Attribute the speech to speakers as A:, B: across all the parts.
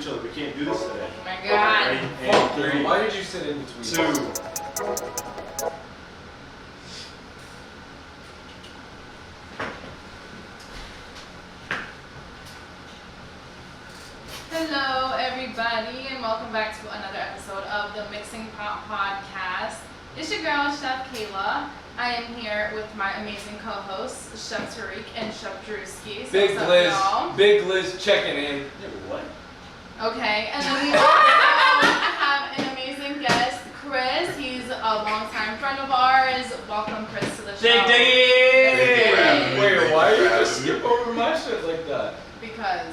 A: each other. We can't do this today.
B: Oh my God.
A: Ready? And 3.
C: Why did you sit in between?
A: 2.
B: Hello, everybody, and welcome back to another episode of the Mixing Pot Podcast. It's your girl, Chef Keyla. I am here with my amazing co-hosts, Chef Tariq and Chef Drewski. So
C: Big
B: what's up,
C: Liz,
B: y'all?
C: Big Liz checking in.
A: Yeah, what?
B: Okay, and then we also have an amazing guest, Chris. He's a longtime friend of ours. Welcome, Chris, to the show.
A: Dig!
C: Wait, why are you just skip over my shit like that?
B: Because,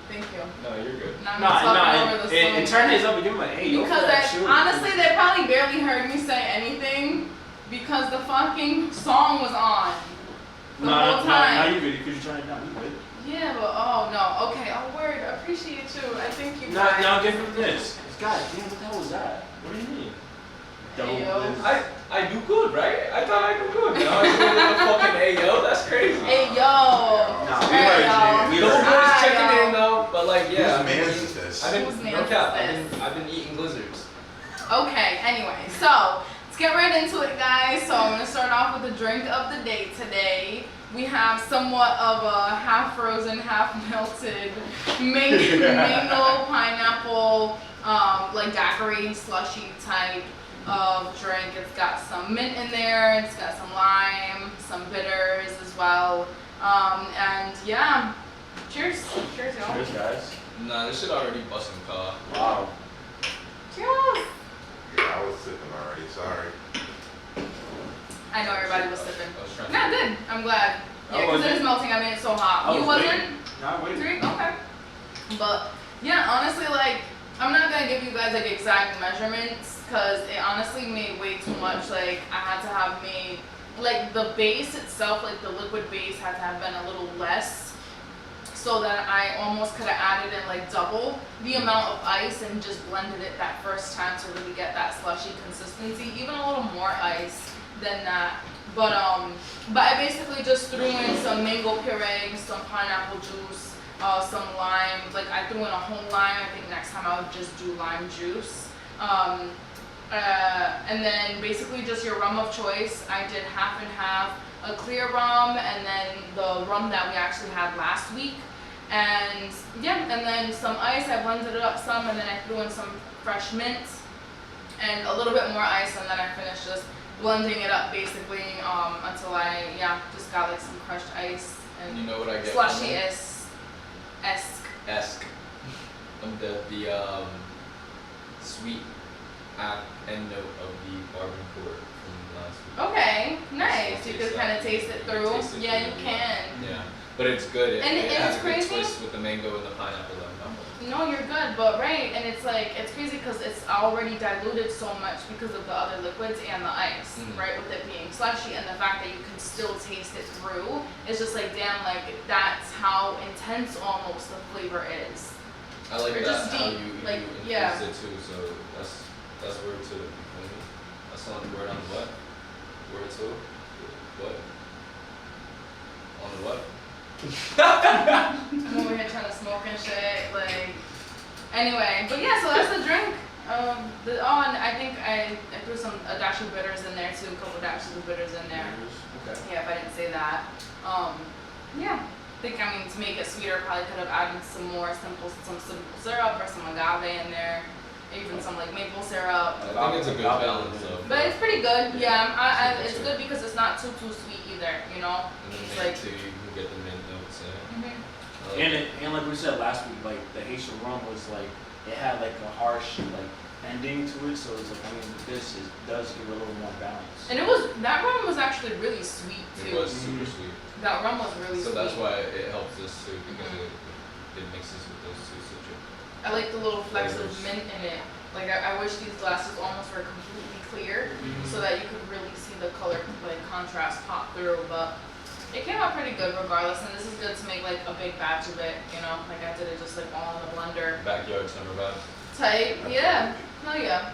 B: thank you.
C: No, you're good.
B: Now I'm talking over the song.
A: And turn his up and give him an 8.
B: Because honestly, they probably barely heard me say anything because the fucking song was on the whole time.
A: Now you good because you turn it down. You good.
B: Yeah, but oh no. Okay, oh word. I appreciate you. I think you guys.
A: Now give him this. God damn, what the hell was that? What do you mean?
B: Ayo.
C: I do good, right? I thought I do good. Now I do a little fucking ayo. That's crazy.
B: Hey yo.
A: Nah, we heard you.
C: Double
A: We
C: boys
B: heard you.
C: checking in though, but like yeah.
D: Whose man's is this?
B: Whose man's is this?
C: I've been eating blizzards.
B: Okay. Anyway, so let's get right into it, guys. So I'm gonna start off with the drink of the day today. We have somewhat of a half frozen, half melted mango pineapple, like daiquiri slushy type of drink. It's got some mint in there. It's got some lime, some bitters as well. And yeah, cheers. Cheers, y'all.
A: Cheers, guys.
C: Nah, this shit already busting car.
A: Wow.
B: Cheers.
D: Yeah, I was sipping already, sorry.
B: I know everybody was sipping.
C: I was trying to.
B: Not good. I'm glad.
A: I
B: Yeah, because it
A: wasn't.
B: is melting. I mean, it's so hot.
A: I
B: You
A: was
B: wasn't?
A: waiting. Nah, wait.
B: Drink? Okay. But yeah, honestly, like, I'm not gonna give you guys like exact measurements because it honestly made way too much. Like, I had to have made, like, the base itself, like the liquid base had to have been a little less so that I almost could have added in like double the amount of ice and just blended it that first time to really get that slushy consistency, even a little more ice than that. But I basically just threw in some mango puree, some pineapple juice, some lime. Like I threw in a whole lime. I think next time I would just do lime juice. And then basically just your rum of choice. I did half and half, a clear rum and then the rum that we actually had last week. And yeah, and then some ice. I blended it up some and then I threw in some fresh mint and a little bit more ice and then I finished just blending it up basically until I just got like some crushed ice and
C: You know what I get?
B: slushy esque.
C: Esque. The sweet end note of the barbencourt from last week.
B: Okay, nice.
C: So
B: You
C: taste
B: could
C: that.
B: kind of taste it
C: You can
B: through.
C: taste it
B: Yeah,
C: through,
B: you can.
C: Yeah, but it's good.
B: And
C: it has
B: it's
C: a good
B: crazy.
C: twist with the mango and the pineapple that I'm
B: No, you're good, but right, and it's like, it's crazy because it's already diluted so much because of the other liquids and the ice,
C: Mhm.
B: right, with it being slushy, and the fact that you can still taste it through, it's just like, damn, like, that's how intense almost the flavor is.
C: I like
B: Or
C: that
B: just
C: how
B: deep,
C: you
B: like,
C: infuse
B: yeah.
C: it too. So that's word to it. You feel me? That's on the word on what? Word to what? On the what?
B: I'm over here trying to smoke and shit, like, anyway, but yeah, so that's the drink. And I think I threw a dash of bitters in there too, a couple dashes of bitters in there.
A: Okay.
B: Yeah, if I didn't say that. Yeah. I think, I mean, to make it sweeter, probably could have added some simple syrup or some agave in there, even some like maple syrup.
C: I think it's a good balance though.
B: But it's pretty good. Yeah, it's good because it's not too sweet either. You know.
C: And then
B: It's
C: mint
B: like.
C: too, you can get the mint notes in it. I like
A: And like we said last week, like the Haitian rum was like it had like a harsh like ending to it, so it's like I mean this does give it a little more balance.
B: And that rum was actually really sweet
C: It
B: too.
C: was super sweet.
B: That rum was really
C: So
B: sweet.
C: that's why it helps us too because it mixes with those two citrus.
B: I like the little flecks of
C: Flavors.
B: mint in it. Like I wish these glasses almost were completely clear, so that you could really see the color like contrast pop through. But it came out pretty good regardless, and this is good to make like a big batch of it. You know, like I did it just like all in the blender.
C: Backyard summer vibes.
B: Type, yeah. Hell yeah.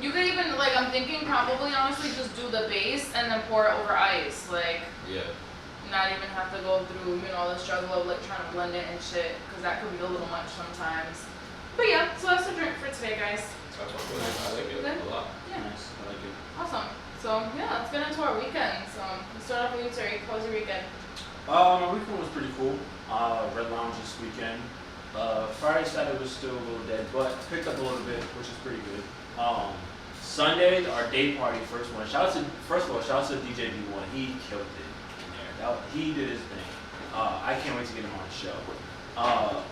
B: You could even like I'm thinking probably honestly just do the base and then pour it over ice, like
C: Yeah.
B: not even have to go through the struggle of like trying to blend it and shit, because that could be a little much sometimes. But yeah, so that's the drink for today, guys.
C: I fuck with it. I like it a lot.
B: Yeah.
A: Nice, I like it.
B: Awesome. So yeah, let's get into our weekend. So let's start off with you, Terry. How was your weekend?
A: My weekend was pretty cool. Red Lounge this weekend. Friday, Saturday was still a little dead, but picked up a little bit, which is pretty good. Sunday, our day party, first of all, shout out to DJ B1. He killed it in there. He did his thing. I can't wait to get him on the show.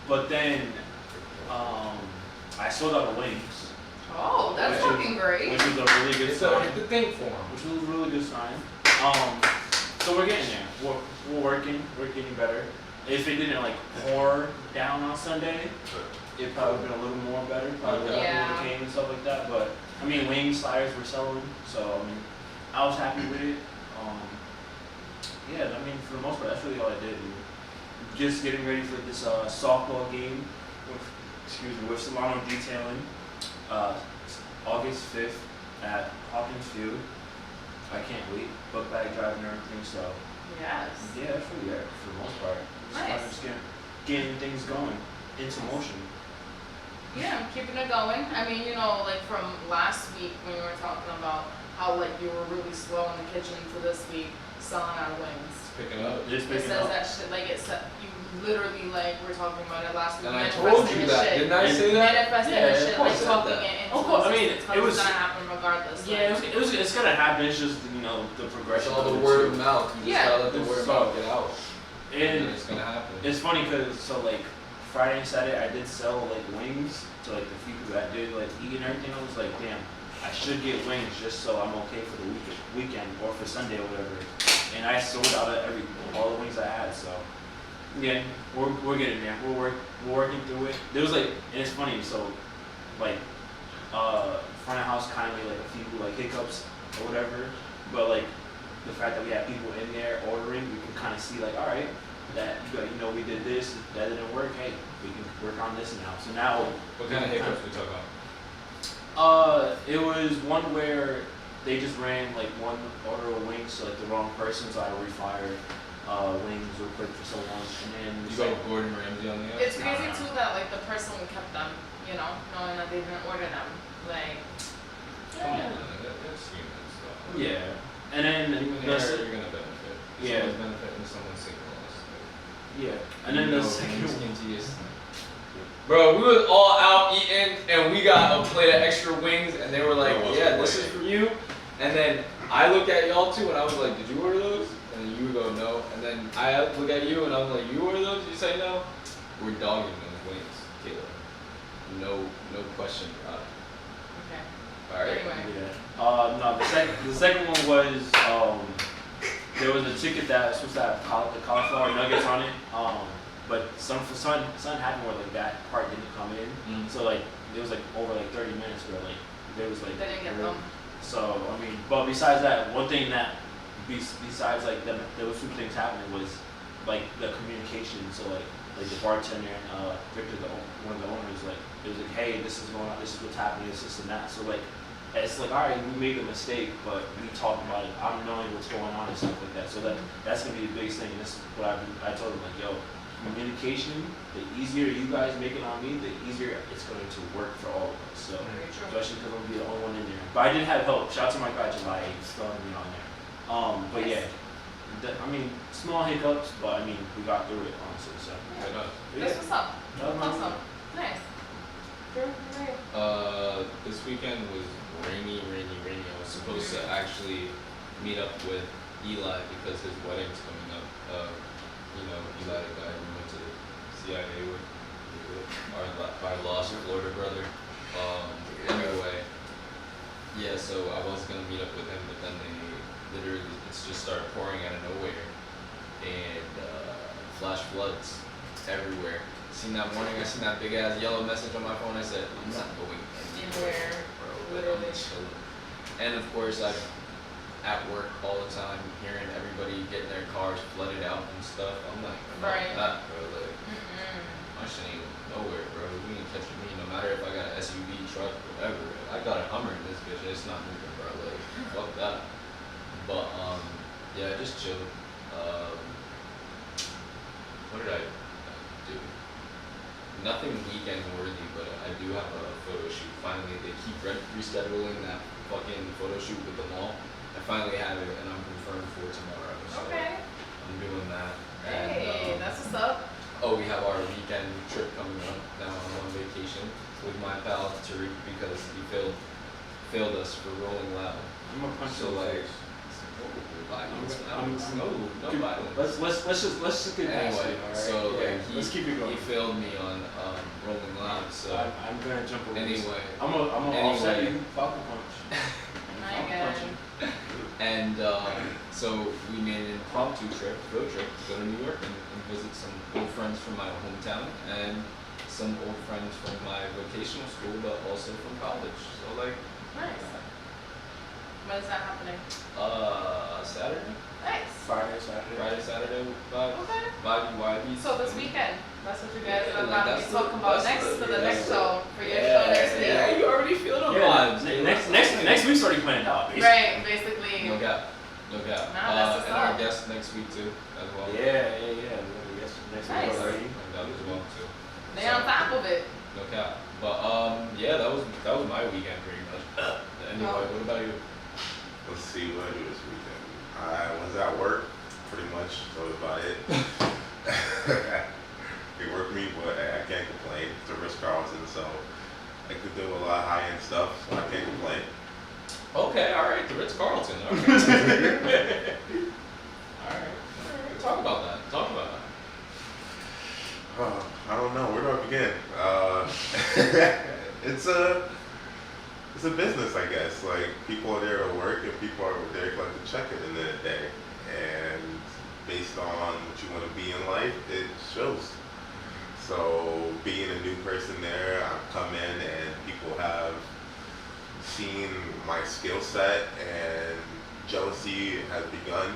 A: But then, I sold out the wings,
B: Oh, that's
A: Which is-
B: fucking great.
A: which was a really good
C: It's
A: sign.
C: the thing for him.
A: Which was a really good sign. So we're getting there. We're working. We're getting better. If it didn't like pour down on Sunday, it probably would have been a little more better. Probably would
B: Yeah.
A: have came and stuff like that. But I mean, wing sliders were selling, so I mean, I was happy with it. Yeah, I mean, for the most part, that's really all I did. And just getting ready for this softball game with Solano Detailing, August 5th at Hawkins Field. I can't wait. Book bag drive and everything, so
B: Yes.
A: yeah, that's really it for the most part.
B: Nice.
A: Just getting things going into motion.
B: Yeah, I'm keeping it going. I mean, you know, like from last week when we were talking about how like you were really slow in the kitchen to this week selling out wings.
C: It's picking up.
A: Just
B: It
A: picking
B: says
A: up.
B: that shit like it said you literally like we're talking about it last week.
C: And I
B: manifesting
C: told you
B: this
C: that.
B: shit.
C: Didn't I say that?
B: Manifesting
A: Yeah,
B: this
A: of
B: shit,
A: course
B: like
C: I said
B: talking
C: that.
B: it into
A: Of course, I mean,
B: existence, 'cause
A: it was-
B: it's gonna happen regardless.
A: Yeah,
B: like.
A: it's gonna happen. It's just the
C: It's
A: progression.
C: all the
A: of it,
C: word
A: too.
C: of mouth. You just
B: Yeah.
C: gotta let the word of mouth get out. And then
A: And
C: it's gonna happen.
A: it's funny because like Friday and Saturday I did sell like wings to like the few people that did like eat and everything. I was like, damn, I should get wings just so I'm okay for the weekend or for Sunday or whatever. And I sold out of all the wings I had. So yeah, we're getting there. We're working through it. There was like, and it's funny. So like front of house kind of made like a few like hiccups or whatever, but like the fact that we had people in there ordering, we can kind of see like, all right, that we did this, that didn't work. Hey, we can work on this now. So now,
C: What kind of hiccups we talk about?
A: it was one where they just ran like one order of wings to like the wrong person, so I refired wings real quick for someone, and then
C: You
A: it's
C: go
A: like,
C: with Gordon Ramsay on the app?
B: It's crazy too that like the person kept them, you know, knowing that they didn't order them. Like,
C: Come
B: yeah.
C: on, that's humans though.
A: yeah, and then
C: Human
A: the
C: error, you're gonna benefit.
A: Yeah.
C: Someone's benefiting, someone's sick loss.
A: yeah, and then the second one.
C: Bro, we was all out eating and we got a plate of extra wings and they were like,
D: That was
C: yeah,
D: the
C: this
D: way.
C: is for you. And then I look at y'all too and I was like, did you order those? And then you would go, no. And then I look at you and I'm like, you order those? You say no? We're dogging those wings, Kayla. No question about it.
B: Okay.
C: Alright?
B: Anyway.
A: Yeah. No, the second one was there was a ticket that was supposed to have the cauliflower nuggets on it. But something happened where like that part didn't come in.
C: Mm.
A: So like it was like over like 30 minutes where like there was like
B: They didn't get them.
A: So I mean, but besides that, one thing that besides like those two things happening was like the communication. So like the bartender and Victor, one of the owners, like it was like, hey, this is going on, this is what's happening, this and that. So like it's like, all right, we made a mistake, but we talked about it. I'm knowing what's going on and stuff like that. So that's gonna be the biggest thing. And this is what I told him, like, yo, communication. The easier you guys make it on me, the easier it's going to work for all of us. So
B: Very true.
A: especially because I'm gonna be the only one in there. But I did have help. Shout out to my guy July throwing me on there. But
B: Nice.
A: yeah, I mean, small hiccups, but I mean, we got through it honestly. So
C: Why not?
B: That's what's up.
A: that was my
B: Awesome. Nice. Drew, great.
C: This weekend was rainy. I was supposed to actually meet up with Eli because his wedding's coming up. Eli, the guy we went to the CIA with, our lost Florida brother. Anyway, yeah, so I was gonna meet up with him, but then it's just started pouring out of nowhere, and flash floods everywhere. Seen that morning, I seen that big ass yellow message on my phone. I said, I'm not going
B: Anywhere,
C: bro.
B: literally.
C: I'm chilling. And of course, I'm at work all the time, hearing everybody getting their cars flooded out and stuff. I'm like,
B: Right.
C: that, bro. Like,
B: Mm-mm.
C: my shit ain't nowhere, bro. You ain't catching me, no matter if I got an SUV, truck, whatever. I got a Hummer in this bitch, it's not moving, bro. Like, fuck that. But, yeah, just chill. What did I do? nothing weekend worthy, but I do have a photo shoot. Finally, they keep rescheduling that fucking photo shoot with the mall. I finally have it, and I'm confirmed for tomorrow. So
B: Okay.
C: I'm doing that.
B: Hey,
C: And,
B: that's what's up.
C: oh, we have our weekend trip coming up. Now I'm on vacation with my pal Tariq because he failed us for Rolling Loud.
A: I'm gonna punch
C: So
A: you in the
C: like,
A: face.
C: no violence.
A: Let's just get past
C: Anyway,
A: it, all right?
C: so
A: Yeah,
C: like
A: let's keep it
C: he
A: going.
C: failed me on Rolling Loud. So
A: I'm gonna jump over this.
C: anyway,
A: I'm gonna offset
C: Anyway.
A: you. Falcon punch.
B: My
A: Falcon
B: God.
A: punch you.
C: and so we made an impromptu road trip to go to New York and visit some old friends from my hometown and some old friends from my vocational school, but also from college. So like,
B: Nice. When is that happening?
C: Saturday,
B: Nice.
C: Friday, Saturday,
B: Okay.
C: vibey.
B: So this weekend, that's what you guys
C: Yeah,
B: are
C: like,
B: about to
C: that's
B: be
C: the-
B: talking about
C: that's
B: next
C: the-
B: for the
C: yeah,
B: next
C: that's
B: show for your
C: Yeah,
B: show next week.
C: yeah, you already feel the
A: Yeah,
C: vibes.
A: next week's already planned out. Basically.
B: Right, basically.
C: No gap.
B: Nah, that's what's
C: and our
B: up.
C: guest next week too, as well.
A: Yeah. We got a guest next
B: Nice.
A: week already.
C: And that as well too.
B: They on top of it.
C: No cap. But yeah, that was my weekend pretty much. Anyway,
B: Oh.
C: what about you?
D: Let's see what I do this weekend. I was at work, pretty much, so that's about it. It worked me, but I can't complain. It's a Ritz-Carlton, so I could do a lot of high-end stuff, so I can't complain.
C: Okay, alright, the Ritz Carlton. Alright. Talk about that.
D: Oh, I don't know. Where do I begin? It's a business, I guess. Like, people are there to work and people are there to collect the check at the end of the day. And based on what you want to be in life, it shows. So being a new person there, I've come in and people have seen my skill set and jealousy has begun.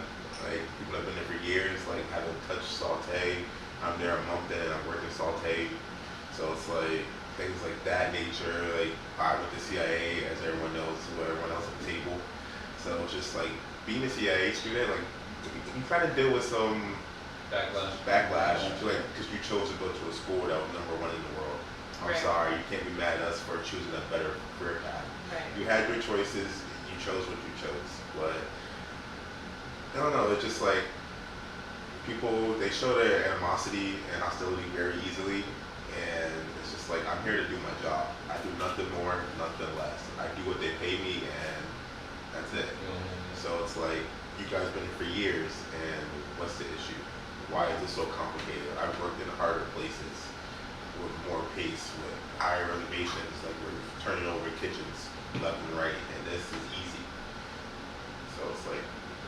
D: Like, people have been there for years, like haven't touched saute. I'm there a month in and I'm working saute. So it's like things like that nature. Like, I went to CIA, as everyone knows, who everyone else at the table. So it's just like being a CIA student, like you kind of deal with some backlash, because you chose to go to a school that was #1 in the world. I'm
B: Right.
D: sorry, you can't be mad at us for choosing a better career path.
B: Right.
D: You had your choices, you chose what you chose. But I don't know, it's just like people, they show their animosity and hostility very easily, and it's just like, I'm here to do my job. I do nothing more, nothing less. I do what they pay me, and that's it. So it's like, you guys been here for years, and what's the issue? Why is it so complicated? I've worked in harder places with more pace, with higher reservations, like we're turning over kitchens left and right, and this is easy. So it's like,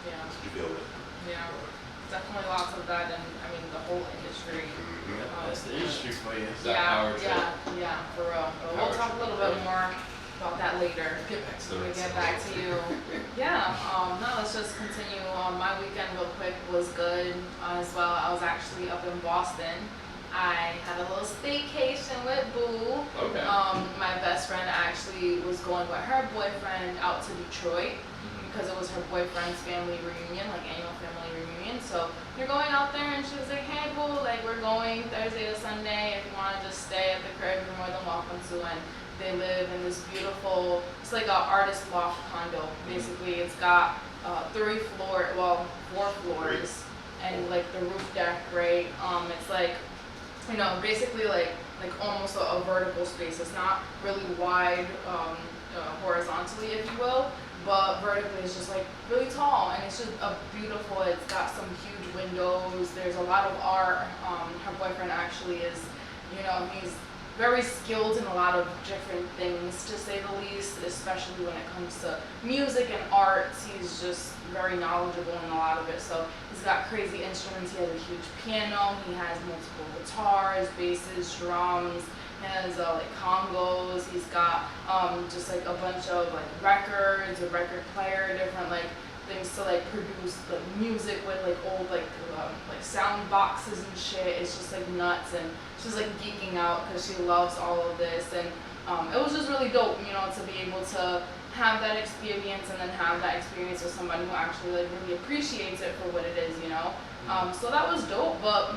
B: Yeah.
D: that's what you deal with.
B: Yeah. Definitely lots of that, and I mean the whole industry.
A: That's the industry for you.
C: that power trip?
B: Yeah, for real. But we'll
C: Power
B: talk a
C: trip,
B: little
C: right.
B: bit more about that later.
C: Get back to the
B: When we
C: Ritz.
B: get back to you. Yeah, no, let's just continue. My weekend real quick was good as well. I was actually up in Boston. I had a little staycation with Boo.
C: Okay.
B: My best friend actually was going with her boyfriend out to Detroit because it was her boyfriend's family reunion, like annual family reunion. So you're going out there, and she was like, "Hey, Boo, like we're going Thursday to Sunday. If you want to just stay at the crib, you're more than welcome to." And they live in this beautiful, it's like an artist loft condo. Basically, it's got 4 floors, and like the roof deck, right? It's like, you know, basically like almost a vertical space. It's not really wide horizontally, if you will, but vertically it's just like really tall, and it's just a beautiful. It's got some huge windows. There's a lot of art. Her boyfriend actually is, you know, he's very skilled in a lot of different things, to say the least, especially when it comes to music and arts. He's just very knowledgeable in a lot of it. So he's got crazy instruments. He has a huge piano. He has multiple guitars, basses, drums. He has like congos. He's got just like a bunch of like records, a record player, different like things to like produce like music with, like old like sound boxes and shit. It's just like nuts, and she's like geeking out because she loves all of this. And it was just really dope, you know, to be able to have that experience, and then have that experience with somebody who actually like really appreciates it for what it is, you know. So that was dope. But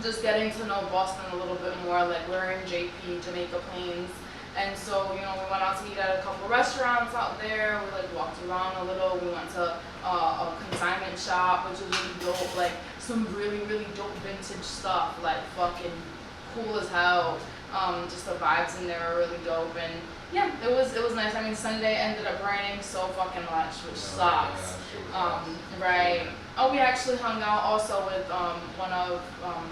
B: just getting to know Boston a little bit more. Like we're in JP, Jamaica Plains, and so we went out to eat at a couple restaurants out there. We like walked around a little. We went to a consignment shop, which was really dope. Like some really dope vintage stuff, like fucking cool as hell. Just the vibes in there are really dope, and yeah, it was nice. I mean, Sunday ended up raining so fucking much, which sucks. Right. Oh, we actually hung out also with one of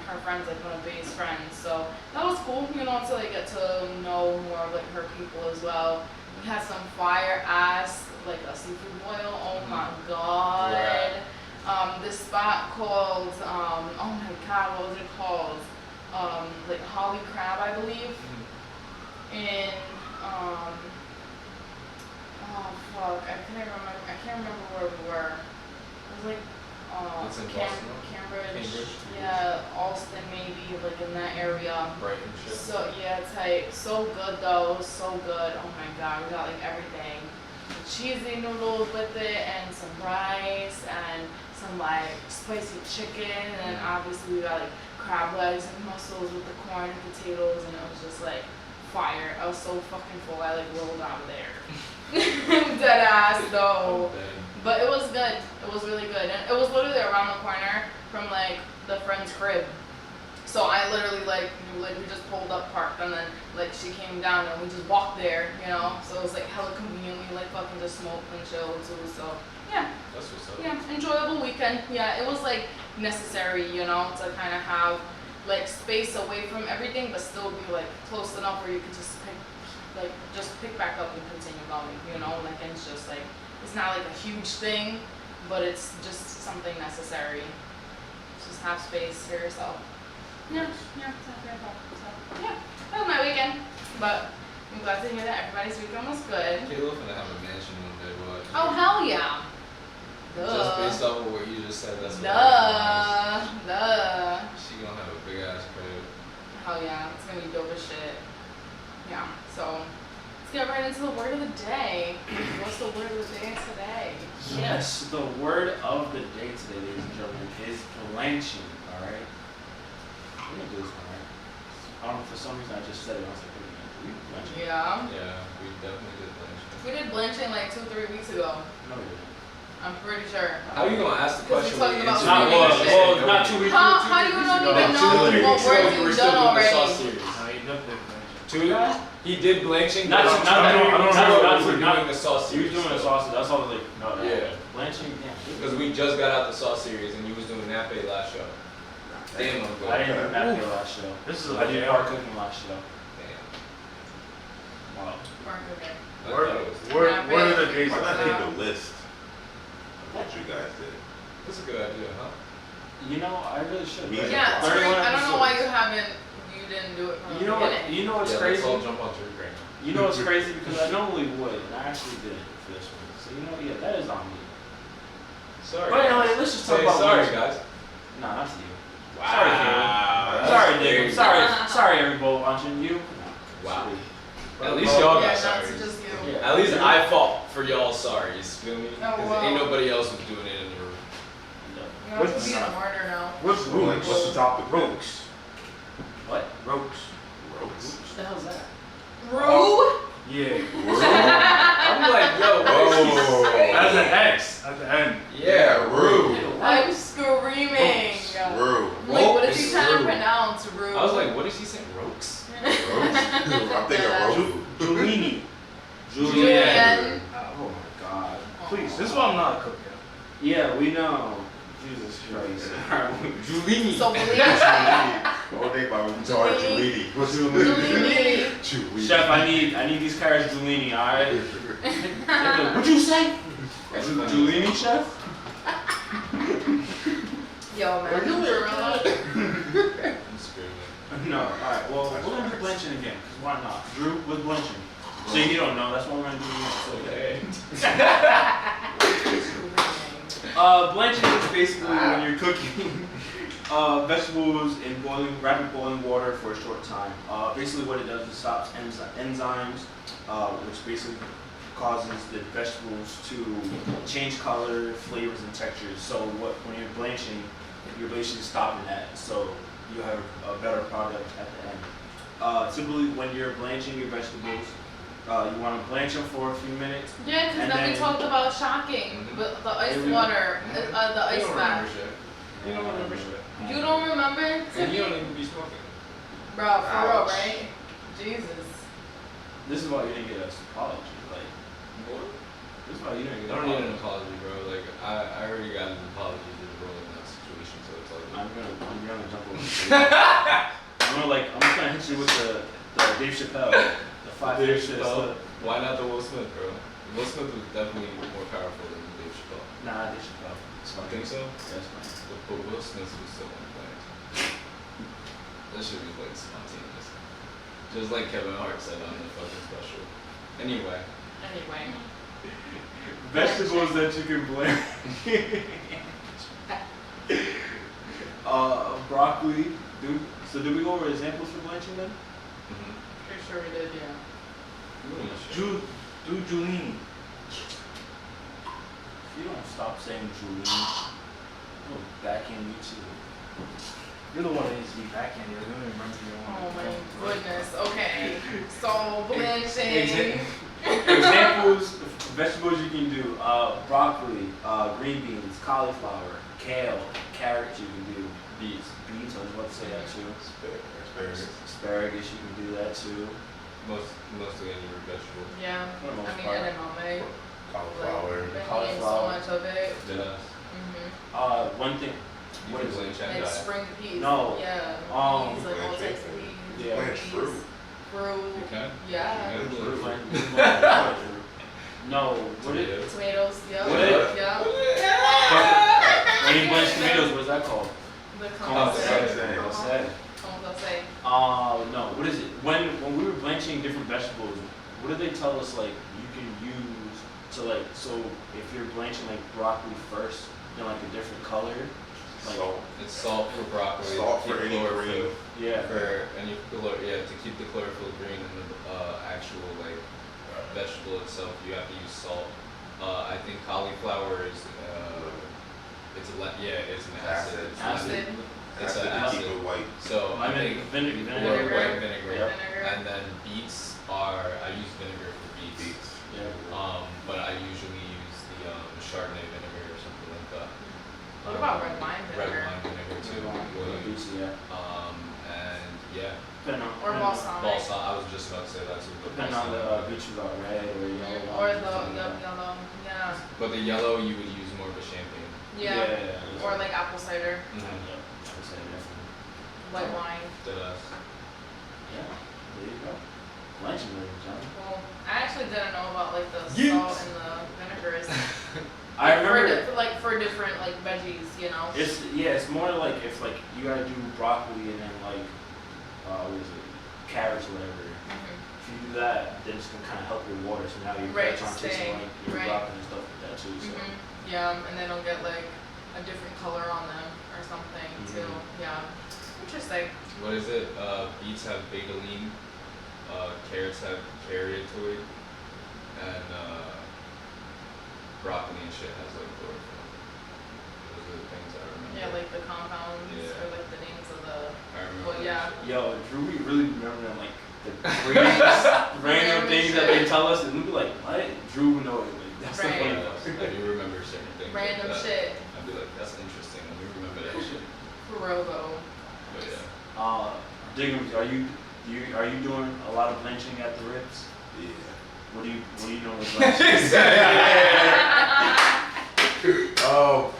B: her friends, like one of Bay's friends. So that was cool, to like get to know more of like her people as well. We had some fire ass like a seafood boil. Oh my god.
C: Right.
B: This spot called oh my god, what was it called? Like Holly Crab, I believe. In oh fuck, I can't remember where we were. It was like
C: It's in Boston?
B: Cambridge, yeah, Alston maybe, like in that area.
C: Brighton shit.
B: So yeah, tight. So good though, so good. Oh my god, we got like everything. Cheesy noodles with it, and some rice, and some like spicy chicken, and then obviously we got like crab legs and mussels with the corn and potatoes, and it was just like fire. I was so fucking full, I like rolled out of there. Dead ass though. But it was good. It was really good. And it was literally around the corner from like the friend's crib. So I literally like we just pulled up, parked, and then like she came down and we just walked there, So it was like hella conveniently like fucking just smoked and chilled too. So yeah.
C: That's what's up.
B: Yeah, enjoyable weekend. Yeah, it was like necessary, to kind of have like space away from everything, but still be like close enough where you could just pick back up and continue going, Like it's just like it's not like a huge thing, but it's just something necessary. Just have space for yourself. Yeah, it's not very helpful. So yeah, that was my weekend. But I'm glad to hear that everybody's weekend was good.
C: Kayla finna have a mansion one day, but
B: Oh hell yeah.
C: just based off of what you just said, that's what
B: Duh.
C: she gonna have a big ass crib.
B: Hell yeah, it's gonna be dope as shit. Yeah, so let's get right into the word of the day. What's the word of the day today?
A: Yes, the word of the day today, ladies and gentlemen, is blanching. All right. We're gonna do this one, right? I don't know, for some reason I just said it. I was like, we blanching.
B: Yeah.
C: Yeah, we definitely did blanching.
B: We did blanching like 2-3 weeks ago.
A: No, we didn't.
B: I'm pretty sure.
C: How are you gonna ask the
B: Because
C: question
B: we're
C: when
B: talking
C: you
B: about
C: answer
B: food.
C: the
A: Not 2 weeks.
B: How do you not even know what words you've done already?
A: No, he definitely blanching.
C: Two guys? He did blanching.
A: Not
C: but
A: not
C: doing the sauce
A: You
C: series.
A: was doing the sausage. That's all like
C: Yeah.
A: blanching. Yeah.
C: Because we just got out the sauce series and you was doing nappe last show. Damn, I'm good.
A: I didn't do that for last show.
E: This is
A: I did
E: legit.
A: part cooking last show.
C: Damn.
A: Wow.
B: Weren't cooking.
C: I thought it was-
E: Word of the day.
D: Why not
B: Yeah.
D: keep a list of what you guys did?
C: That's a good idea, huh?
A: You know, I really should.
D: Yeah.
A: Right?
B: Yeah,
A: 31
B: Tariq, I don't know why you
A: episodes.
B: didn't do it from
A: You
B: the
A: know what?
B: beginning.
A: You know what's
C: Yeah,
A: crazy?
C: let's all jump on Tariq right now.
A: You know what's crazy? Because I normally would, and I actually didn't for this one. So yeah, that is on me.
C: Sorry.
A: But anyway, let's just talk
C: Say
A: about
C: sorry,
A: blanching.
C: guys.
A: Nah, not to you.
C: Wow.
A: Sorry, Kayla.
C: That's
A: Sorry,
C: crazy.
A: Diggums. Sorry, everybody watching you.
C: Wow.
A: Sweet.
C: At least y'all
B: Yeah,
C: got
B: not
C: sorry.
B: just you.
A: Yeah.
C: At least I fought for y'all sorries, feel me?
B: Oh,
C: Because
B: wow.
C: ain't nobody else was doing it in the room.
B: You have to be in a murder now.
E: What's
D: Like, what's the topic?
E: Rogues.
A: What?
E: Rogues.
D: Ropes.
A: What the hell is that?
B: Rue?
E: Yeah.
C: I'm like, yo, what is he
D: Oh.
C: saying?
E: As an X at the end.
C: Yeah, rude.
B: I'm screaming.
D: Rue.
B: Like, what is he
C: It's
B: trying to
C: rude.
B: pronounce? Rue?
C: I was like, what is he saying? Rokes?
D: Ropes. I'm thinking ropes.
E: Julini.
B: Julian.
A: Oh my god.
E: Please, this is why I'm not a cook.
A: Yeah, we know. Jesus Christ.
C: Julini.
B: So believe
D: All day by we talk Julini. What's
B: Julini.
D: Julini.
A: Chef, I need these carrots Julini, alright? What'd you say? Julini, chef?
B: Yo, man.
C: I'm screaming.
A: No, alright, well, we're gonna do blanching again, because why not? Drew, what's blanching? So you don't know, that's what we're gonna do again. Blanching is basically when you're cooking vegetables in rapid boiling water for a short time. Basically what it does is stops enzymes, which basically causes the vegetables to change color, flavors, and textures. So when you're blanching, you're basically stopping that. So you have a better product at the end. Typically, when you're blanching your vegetables, you want to blanch them for a few minutes.
B: Yeah, because
A: And
B: then we
A: then-
B: talked about shocking, but the ice water, the ice
C: You don't
B: bath.
C: remember shit. You don't remember shit.
B: You don't remember?
C: And you don't even be smoking.
B: Bro, for real,
D: Ouch.
B: right? Jesus.
A: This is why you didn't get an apology. Like,
C: What?
A: this is why you didn't
C: I
A: get
C: don't
A: an
C: need an
A: apology.
C: apology, bro. Like, I already got an apology to the role in that situation, so it's all
A: I'm
C: good.
A: gonna jump over. I'm just gonna hit you with the Dave Chappelle, the five
C: Dave
A: fishes.
C: Chappelle. Why not the Will Smith, bro? Will Smith was definitely more powerful than Dave Chappelle.
A: Nah, Dave Chappelle. It's
C: You
A: fine.
C: think so?
A: Yeah, it's fine.
C: But Will Smith was still on point. That shit was like spontaneous. Just like Kevin Hart said on the fucking special. Anyway.
B: Anyway.
A: Vegetables that you can blend. Broccoli. So do we go over examples for blanching then?
C: Mm-hmm.
B: Pretty sure we did, yeah.
E: Do Juline.
A: If you don't stop saying Julie, I'll backhand you too.
E: You're the one that needs to be backhanded. You don't even remember your own.
B: Oh my goodness. Okay. So blanching.
A: Examples, vegetables you can do, broccoli, green beans, cauliflower, kale, carrots you can do, beets, I was about to say that too.
D: Asparagus.
A: Asparagus you can do that too.
C: Mostly any root vegetable.
B: Yeah.
A: For the most
B: I mean,
A: part.
B: edamame.
D: Cauliflower.
B: Like, been eating so
A: Cauliflower.
B: much of it.
C: Yeah.
A: One thing,
C: You
A: what
C: can
A: is it?
C: blanch and
B: Like
C: dye.
B: spring peas.
A: No.
B: Yeah. Peas, like all
D: Blanch
B: types of
D: it.
B: peas.
A: Yeah.
D: Blanch fruit.
B: Fruit.
C: You can?
B: Yeah.
C: You can
A: Fruit
C: blanch fruit.
A: blend. No, what is
C: Tomatoes.
B: Tomatoes. Yeah.
A: What is-
B: Yeah.
A: when you blanch tomatoes, what's that called?
B: The
C: Concept.
B: concept.
A: Concept.
B: Concept.
A: No, what is it? When we were blanching different vegetables, what did they tell us like you can use to like, so if you're blanching like broccoli first in like a different color, like
D: Salt.
C: It's salt for broccoli.
D: Salt
C: to
D: for
C: keep
D: any
C: chlorophyll.
D: green.
A: yeah.
C: For any to keep the chlorophyll green in the actual like vegetable itself, you have to use salt. I think cauliflower is it's an acid. It's
B: Acid.
C: It's
D: Acid
C: an
D: to keep
C: acid.
D: it white.
C: So I think
A: Vinegar.
C: or
B: Vinegar.
C: white vinegar.
A: Yep.
B: Vinegar.
C: And then beets are I use vinegar for beets.
D: Beets.
A: Yeah.
C: But I usually use the Chardonnay vinegar or something like that.
B: What about red wine
C: Red
B: vinegar?
C: wine vinegar too.
A: Yeah.
C: And yeah,
A: Depending on,
B: Or balsamic.
C: balsam. I was just about to say that too. but
A: Depending on the
C: balsamic.
A: beach you got red or yellow.
B: Or
A: wine,
B: the
A: something like that.
B: yellow. Yeah.
C: But the yellow you would use more of a champagne.
B: Yeah. Or like apple cider,
A: Yeah, I would say definitely.
B: white wine.
C: Did
A: Yeah, there you go. Blanching, ladies and gentlemen.
B: Well, I actually didn't know about like the
A: Yeet.
B: salt and the vinegars.
A: I
B: For
A: remember.
B: for different like veggies, you know.
A: It's more like if like you gotta do broccoli and then like what is it, carrots or whatever.
B: Mhm.
A: If you do that, then it's gonna kind of help your water. So now you're
B: Right,
A: trying to taste
B: stay,
A: like your
B: right.
A: broccoli and stuff like that too. So
B: Yeah, and they don't get like a different color on them or something too.
A: Mhm.
B: Yeah. Interesting.
C: What is it? Beets have betaline. Carrots have caryatoid, and broccoli and shit has like chlorophyll. Those are the things I remember.
B: Yeah, like the compounds
C: Yeah.
B: or like the names of the.
C: I remember.
B: Well, yeah.
A: yo, Drew, we really remember them like the greatest random things that they tell us, and we be like, what? Drew would know it. Like, that's
B: Right.
A: the funny
C: I
A: part.
C: do remember certain things.
B: Random
C: like that.
B: shit.
C: I'd be like, that's interesting. Let me remember that shit.
B: For real though.
C: But yeah.
A: Diggums, are you doing a lot of blanching at the ribs?
D: Yeah.
A: What do you know with blanching?
D: Oh,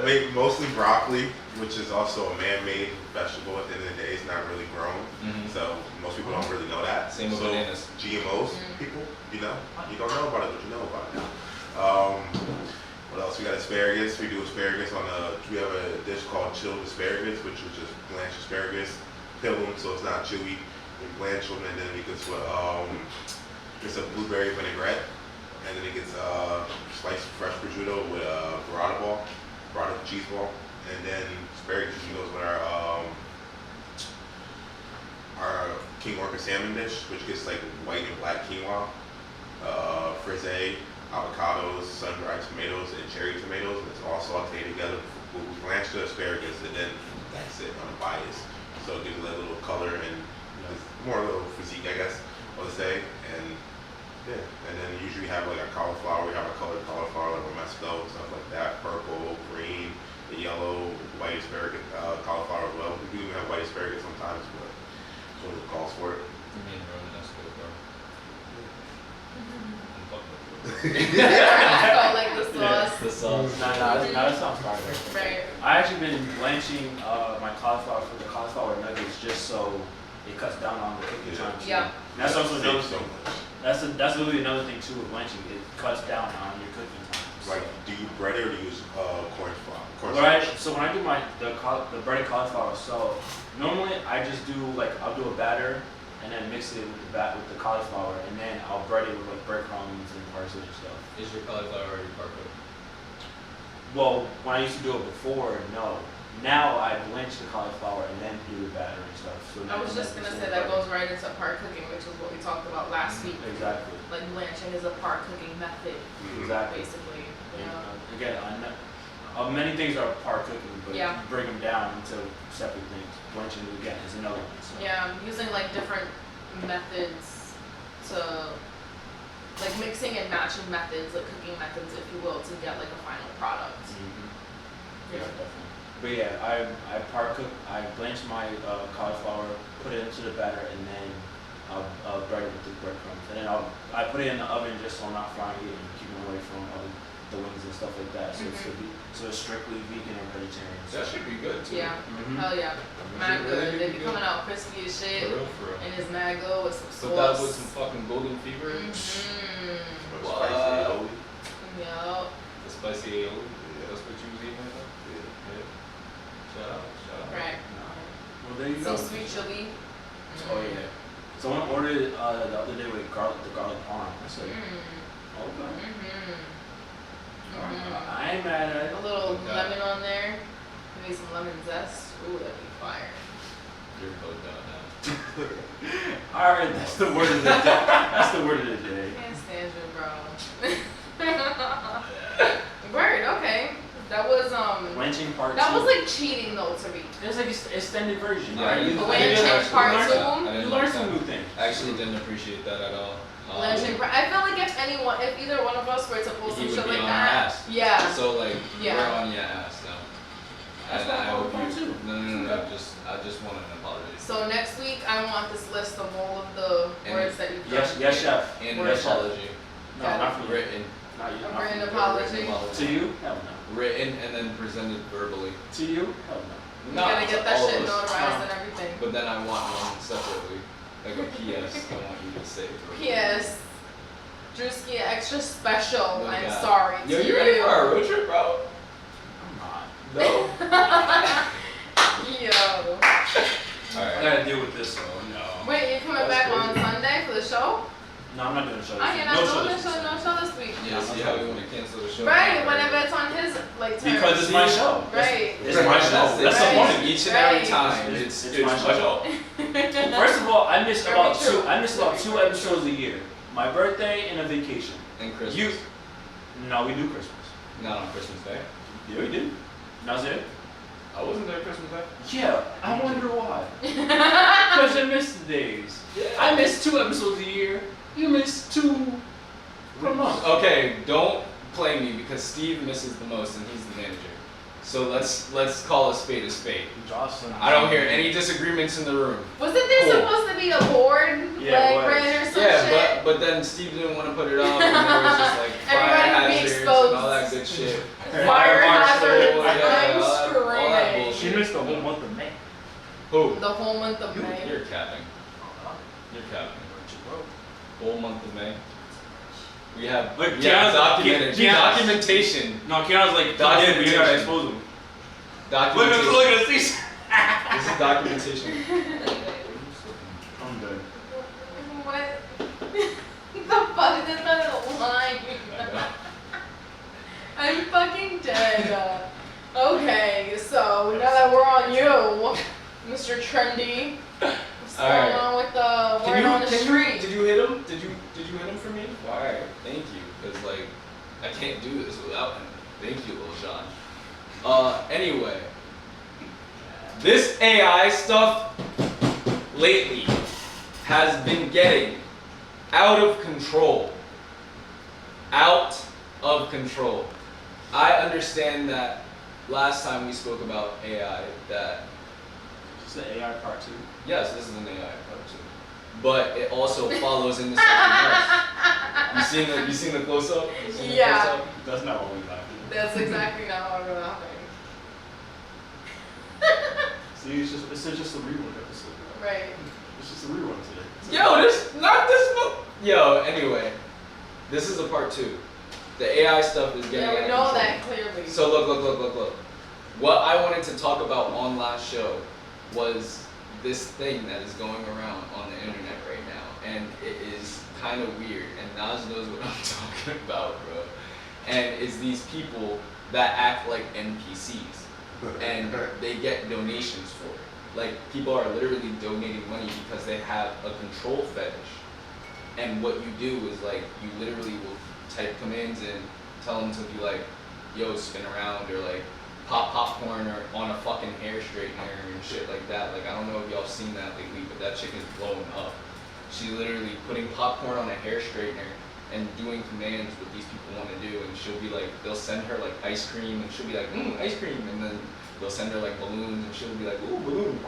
D: make mostly broccoli, which is also a man-made vegetable. At the end of the day, it's not really grown,
C: Mhm.
D: so most people don't really know that.
C: Same with
D: so
C: bananas.
D: GMOs,
B: Mm.
D: people, you don't know about it, but you know about it. What else? We got asparagus. We do asparagus on we have a dish called chilled asparagus, which is just blanched asparagus, peel them so it's not chewy. We blanch them, and then we get it's a blueberry vinaigrette, and then it gets sliced fresh prosciutto with burrata cheese ball, and then asparagus goes with our King Orca salmon dish, which gets like white and black quinoa, frisee, avocados, sun-dried tomatoes, and cherry tomatoes, and it's all sauteed together. We blanch the asparagus, and then that's it on a bias. so it gives it a little color and it's more a little physique, I guess, I would say. And yeah, and then usually we have like a cauliflower. We have a colored cauliflower, like romesco and stuff like that, purple, green, the yellow, white asparagus cauliflower as well. We do even have white asparagus sometimes, but it's one of the calls for it.
C: You mean Romanesco, bro?
B: So like the sauce.
C: The sauce.
A: No, that sounds fire.
B: Right.
A: I actually been blanching my cauliflower for the cauliflower nuggets just so it cuts down on the cooking time.
B: Yeah.
A: And that's also another
D: Saves so
A: thing.
D: much.
A: That's literally another thing too with blanching. It cuts down on your cooking time.
D: Like, do you bread it or do you use corn flour?
A: So when I do the breaded cauliflower, so normally I just do I'll do a batter and then mix it with the cauliflower and then I'll bread it with like breadcrumbs and parsley and stuff.
C: Is your cauliflower already par-cooked?
A: Well, when I used to do it before, no. Now I blanch the cauliflower and then do the batter and stuff. So
B: I was just gonna say that goes right into par cooking, which is what we talked about last week.
A: Exactly.
B: Like blanching is a par cooking method,
A: Exactly.
B: basically.
A: And,
B: Yeah.
A: again, many things are par cooking, but
B: Yeah.
A: you break them down into separate things. Blanching again is another one. So.
B: Yeah, I'm using like different methods to like mixing and matching methods, like cooking methods, if you will, to get like a final product.
A: Yeah, definitely. But yeah, I blanch my cauliflower, put it into the batter, and then I'll bread it with the breadcrumbs, and then I put it in the oven just so I'm not frying it and keeping away from the wings and stuff like that. So it's strictly vegan and vegetarian.
C: That should be good too.
B: Yeah.
A: Mhm.
B: Hell yeah. Mad
C: Really
B: good. They be
C: good.
B: coming out crispy as
C: For
B: shit.
C: real, for real.
B: And it's mad good with some
C: Put that with
B: sauce.
C: some fucking golden fever.
B: Mm-hmm.
C: What?
D: Spicy aioli.
B: Yup.
C: The spicy aioli. That's what you was eating right now? Yeah. Shout out.
B: Right.
A: Well, there you go.
B: Some sweet chili.
A: Oh yeah. Someone ordered the other day with the garlic parm. I said,
B: Mm.
A: okay.
B: Mm-hmm.
A: I ain't mad at it.
B: A little
C: Okay.
B: lemon on there. Maybe some lemon zest. Ooh, that'd be fire.
C: You're coked out now.
A: All right, that's the word of the day. That's the word of the day.
B: Can't stand you, bro. Word, okay. That was
A: Blanching part
B: that
A: two.
B: was like cheating though to me.
A: There's like an extended version,
C: Yeah,
A: right?
C: you-
A: You
C: I
A: learn
C: didn't
B: Blanching
C: actually
B: part
C: like
B: two.
C: that. I didn't
A: you
C: like
A: learn some
C: that.
A: new things.
C: I actually didn't appreciate that at all.
B: Blanching. I feel like if either one of us were to post
C: He
B: some
C: would
B: shit
C: be
B: like
C: on
B: that,
C: our ass.
B: yeah.
C: So like,
B: Yeah.
C: we're on your ass now.
A: That's
C: And
A: what
C: I
A: I'm
C: hope
A: on
C: you.
A: too.
C: No. I just want an apology.
B: So next week I want this list of all of the
C: And
B: words that you've
A: Yes,
B: done.
A: yes, chef.
C: And
B: Word
C: an
A: chef.
C: apology.
A: No,
B: Yeah.
A: not from you.
C: Written.
A: Not you.
B: A
A: not
B: written
A: from you.
B: apology.
A: To you? Hell no.
C: Written and then presented verbally.
A: To you? Hell no.
B: You
C: Not
B: gotta get
C: to
B: that
C: all
B: shit
C: of us.
B: notarized and everything.
C: But then I want one separately. Like a PS. I want you to say verbally.
B: P.S. Drewski, extra special.
C: No
B: I'm
C: doubt.
B: sorry.
C: Yo,
B: to
C: you ready for our road trip, bro?
A: I'm not.
C: No?
B: Yo.
A: I
C: Alright.
A: gotta deal with this, so no.
B: Wait, you're coming
C: That's
B: back on
C: crazy.
B: Sunday for the show?
A: No, I'm not doing a show.
B: Oh,
A: this
B: you're
A: week.
B: not
A: No show
B: doing
A: this
B: the show,
A: week.
B: no show this week.
C: Yeah, see how we want to cancel the show.
B: Right, whenever it's on his like terms.
A: Because it's my show.
B: Right.
A: It's my show.
C: That's
A: That's the
B: Right.
A: point.
C: Each and every
B: Right.
C: time.
A: It's
C: It's
A: my
C: my
A: show.
C: show.
A: First of all, I miss
B: Very
A: about
B: true.
A: two episodes a year. My birthday and a vacation.
C: And Christmas.
A: You? No, we do Christmas.
C: Not on Christmas Day.
A: Yeah, we do. That's it.
C: I wasn't there Christmas Day.
A: Yeah, I wonder why. Because I missed the days. I miss 2 episodes a year. You miss 2 per month.
C: Okay, don't play me because Steve misses the most and he's the manager. So let's call a spade.
E: Jocelyn.
C: I don't hear any disagreements in the room.
B: Wasn't there
C: Cool.
B: supposed to be a board
A: Yeah, it was.
B: ran or some
C: Yeah,
B: shit?
C: but then Steve didn't want to put it up and there was just like fire
B: Everybody would be
C: hazards
B: exposed.
C: and all that good shit.
B: Fire
C: marshal,
B: hazards.
C: yeah,
B: I'm
C: all that
B: screaming.
C: bullshit.
E: She missed the whole month of May.
C: Who?
B: The whole month of May.
C: You're capping. You're capping. Whole month of May. We have,
A: Look,
C: we have
A: Keanu's-
C: documentation.
A: No, Keanu's like,
C: Documentation.
A: we gotta expose him.
C: Documentation.
A: Look at this.
C: This is documentation.
A: I'm done.
B: What? The fuck? There's not a line. I'm fucking dead. Okay, so now that we're on you, Mr. Trendy, what's going
C: Alright.
B: on with the word on the street?
C: Did you hit him? Did you hit him for me? Alright, thank you. Cause like I can't do this without him. Thank you, Lil Sean. Anyway. This AI stuff lately has been getting out of control. Out of control. I understand that last time we spoke about AI that
A: Is this the AI part 2?
C: yes, this is an AI part too. But it also follows into something else. You seen the close up?
B: Yeah.
A: That's not what we like.
B: That's exactly not what we're laughing.
A: See, it's just a rerun episode.
B: Right.
A: It's just a rerun today.
C: Yo, Yo, anyway, this is a part 2. The AI stuff is getting
B: Yeah,
C: out
B: we
C: of
B: know
C: control.
B: that clearly.
C: So look. What I wanted to talk about on last show was this thing that is going around on the internet right now, and it is kind of weird. And Nas knows what I'm talking about, bro. And it's these people that act like NPCs, and they get donations for it. Like people are literally donating money because they have a control fetish. And what you do is like you literally will type commands in, tell them to be like, yo, spin around, or like pop popcorn or on a fucking hair straightener and shit like that. Like I don't know if y'all seen that lately, but that chick is blowing up. She literally putting popcorn on a hair straightener and doing commands what these people want to do, and she'll be like, they'll send her like ice cream, and she'll be like, ice cream, and then they'll send her like balloons, and she'll be like, ooh, balloon.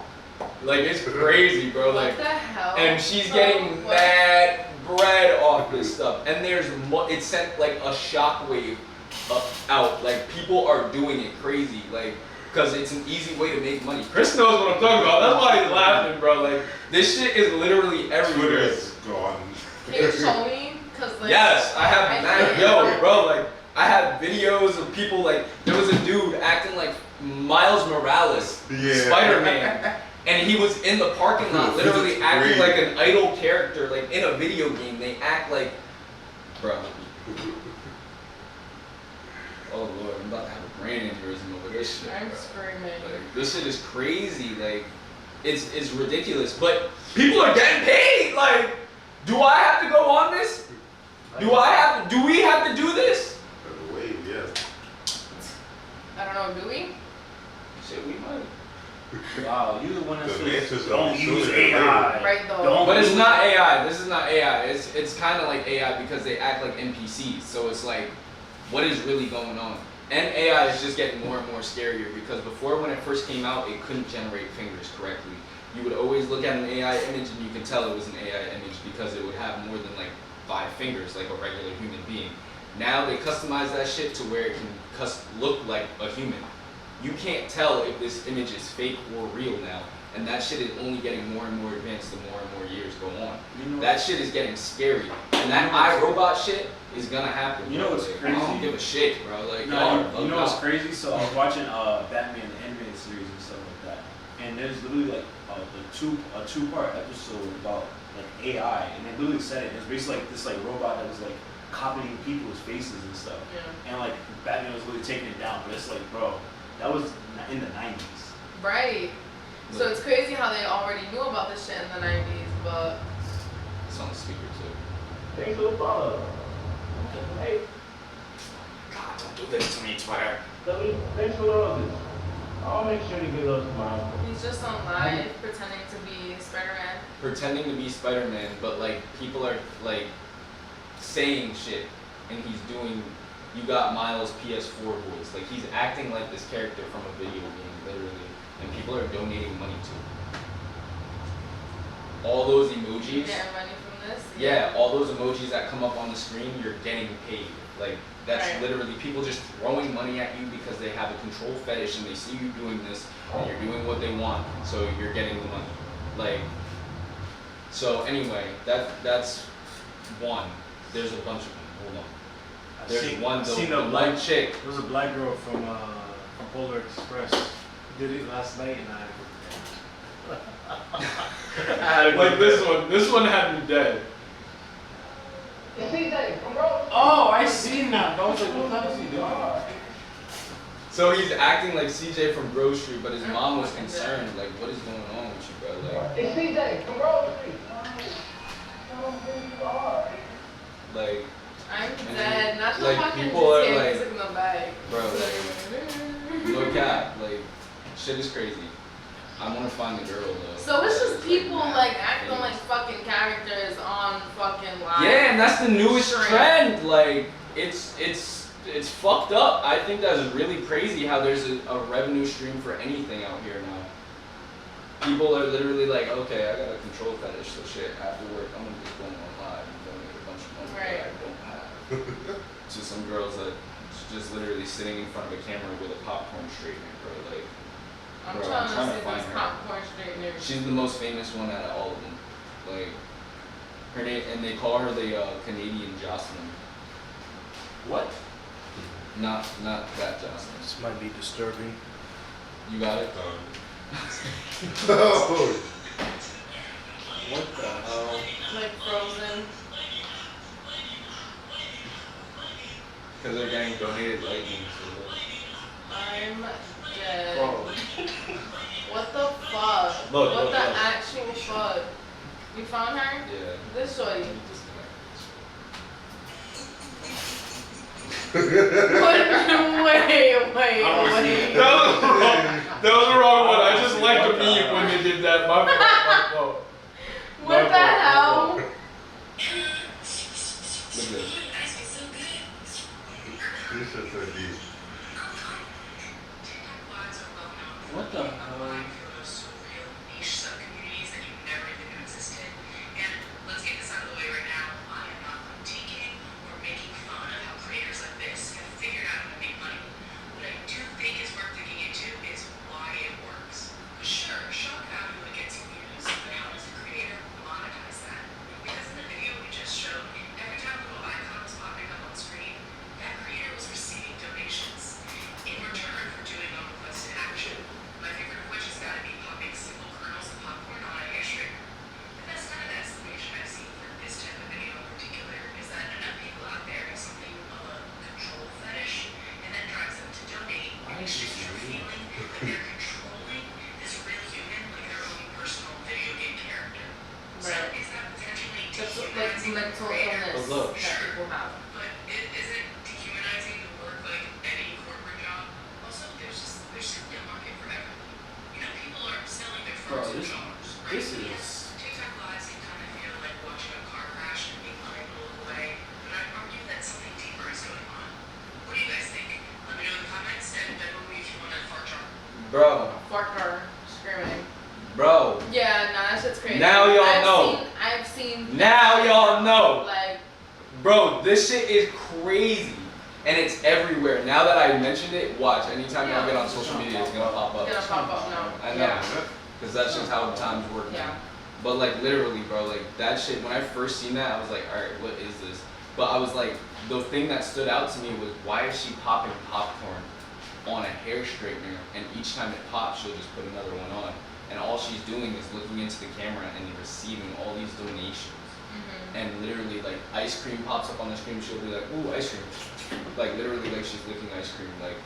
C: Like it's crazy, bro. Like,
B: what the hell?
C: and she's getting mad bread off this stuff, and there's it sent like a shockwave out. Like people are doing it crazy, like because it's an easy way to make money. Chris knows what I'm talking about. That's why he's laughing, bro. Like this shit is literally everywhere.
D: Twitter is gone.
B: Can you show me? Cause like,
C: Yes, I have
B: can't.
C: yo, bro. Like I have videos of people like there was a dude acting like Miles Morales, Spider-Man. And he was in the parking lot, literally acting like an idol character, like in a video game. They act like, bro. Oh Lord, I'm about to have a brain aneurysm over this shit.
B: I'm
C: bro.
B: screaming.
C: Like, this shit is crazy. Like, it's ridiculous. But people are getting paid. Like, do I have to go on this? Do we have to do this?
D: Wait, yeah.
B: I don't know, do we?
C: Shit, we might.
A: Wow, you the one that
D: The
A: says
D: answers
A: don't
D: are
A: use
D: sooner than
A: AI.
B: Right though.
A: Don't
C: But it's
A: use
C: not
A: it.
C: AI. This is not AI. It's kind of like AI because they act like NPCs. So it's like, what is really going on? And AI is just getting more and more scarier because before, when it first came out, it couldn't generate fingers correctly. You would always look at an AI image and you could tell it was an AI image because it would have more than like 5 fingers, like a regular human being. Now they customize that shit to where it can look like a human. You can't tell if this image is fake or real now, and that shit is only getting more and more advanced the more and more years go on.
A: You know
C: That shit is getting scary, and that iRobot shit is gonna happen.
A: You know
C: bro.
A: what's
C: Like,
A: crazy?
C: I don't give a shit, bro. Like,
A: No,
C: y'all are
A: you
C: bugged
A: know what's
C: out.
A: crazy? So I was watching Batman the animated series and stuff like that, and there's literally like a two-part episode about like AI, and they literally said it. It was basically like this like robot that was like copying people's faces and stuff,
B: Yeah.
A: and like Batman was literally taking it down. But it's like, bro, that was in the 90s.
B: Right. So it's crazy how they already knew about this shit in the 90s, but
C: It's on the speaker too.
F: Thanks for the follow. Hey,
C: God, don't do this to me, Twitter.
F: thanks for the roses. I'll make sure to give those to my uncle.
B: he's just on live pretending to be Spider-Man.
C: Pretending to be Spider-Man, but like people are like saying shit, and he's doing. You got Miles' PS4 voice, like he's acting like this character from a video game, literally, and people are donating money to him. All those
B: You
C: emojis,
B: getting money from this?
C: yeah, all those emojis that come up on the screen, you're getting paid. Like that's
B: Right.
C: literally people just throwing money at you because they have a control fetish and they see you doing this and you're doing what they want, so you're getting the money. Like, so anyway, that's one. There's a bunch of them. Hold on. There's one
E: black
C: chick.
E: There was a black girl from Polar Express. Did it last night, and
C: Like this one had me dead.
A: Oh, I seen that. I was like, what the hell is he doing?
C: So he's acting like CJ from Grove Street, but his mom was concerned. Like, what is going on with you, bro? Like,
F: It's CJ from Grove Street.
C: like,
B: I'm
C: And
B: dead. Not the
C: like,
B: fucking
C: people are
B: cheesecake
C: like-
B: in the bag.
C: bro, like, no cap. Like, shit is crazy.
B: fucking characters on fucking live.
G: Yeah, and that's the newest
B: stream.
G: trend. Like, it's fucked up. I think that's really crazy how there's a revenue stream for anything out here now. People are literally like, okay, I got a control fetish, so shit, after work, I'm gonna just go on live and donate a bunch of money
B: Right.
G: that I don't have. To some girls that just literally sitting in front of a camera with a popcorn straightener, bro. Like,
B: I'm
G: bro,
B: trying
G: I'm trying
B: to
G: to
B: see
G: find
B: this
G: her.
B: popcorn straightener.
G: She's the most famous one out of all of them. Like, her name, and they call her the Canadian Jocelyn.
A: What?
G: Not that Jocelyn.
E: This might be disturbing.
G: You got it?
D: Oh,
A: What the hell?
B: Like Frozen.
G: Because they're getting donated lightning.
B: I'm dead.
A: Bro.
B: What the fuck?
G: Look,
B: what
G: look,
B: the
G: look.
B: actual fuck? You found her?
G: Yeah.
B: This shorty. Wait.
G: That was the wrong one. I just liked the meme when they did that. My fault.
B: What the hell?
G: Look at this.
D: this is so deep.
A: What the hell?
B: Mental illness
G: look.
B: that people have.
H: But isn't dehumanizing the work like any corporate job? Also, there's simply a market for everything. You know, people are selling their
A: Bro,
H: phones for
A: this
H: dollars, right?
A: is
H: TikTok lives can kind of feel like watching a car crash and being unable to look away, but I'd argue that something deeper is going on. What do you guys think? Let me know in the comments and move me if you want to fart jar.
G: Bro.
B: Fuck her. Screaming.
G: Bro.
B: Yeah, nah, that shit's crazy.
G: Now y'all know.
B: I've seen.
G: Now y'all know.
B: Like.
G: Bro, this shit is crazy. And it's everywhere. Now that I mentioned it, watch. Anytime y'all get on social media, it's gonna pop up.
B: It's gonna pop up now.
G: I know.
B: Yeah.
G: Because that's just how times work now.
B: Yeah.
G: But like literally, bro, like that shit, when I first seen that, I was like, alright, what is this? But I was like, the thing that stood out to me was, why is she popping popcorn on a hair straightener, and each time it pops, she'll just put another one on. And all she's doing is looking into the camera and receiving all these donations. And literally, like, ice cream pops up on the screen, she'll be like, ooh, ice cream. Like, literally, like, she's licking ice cream. Like,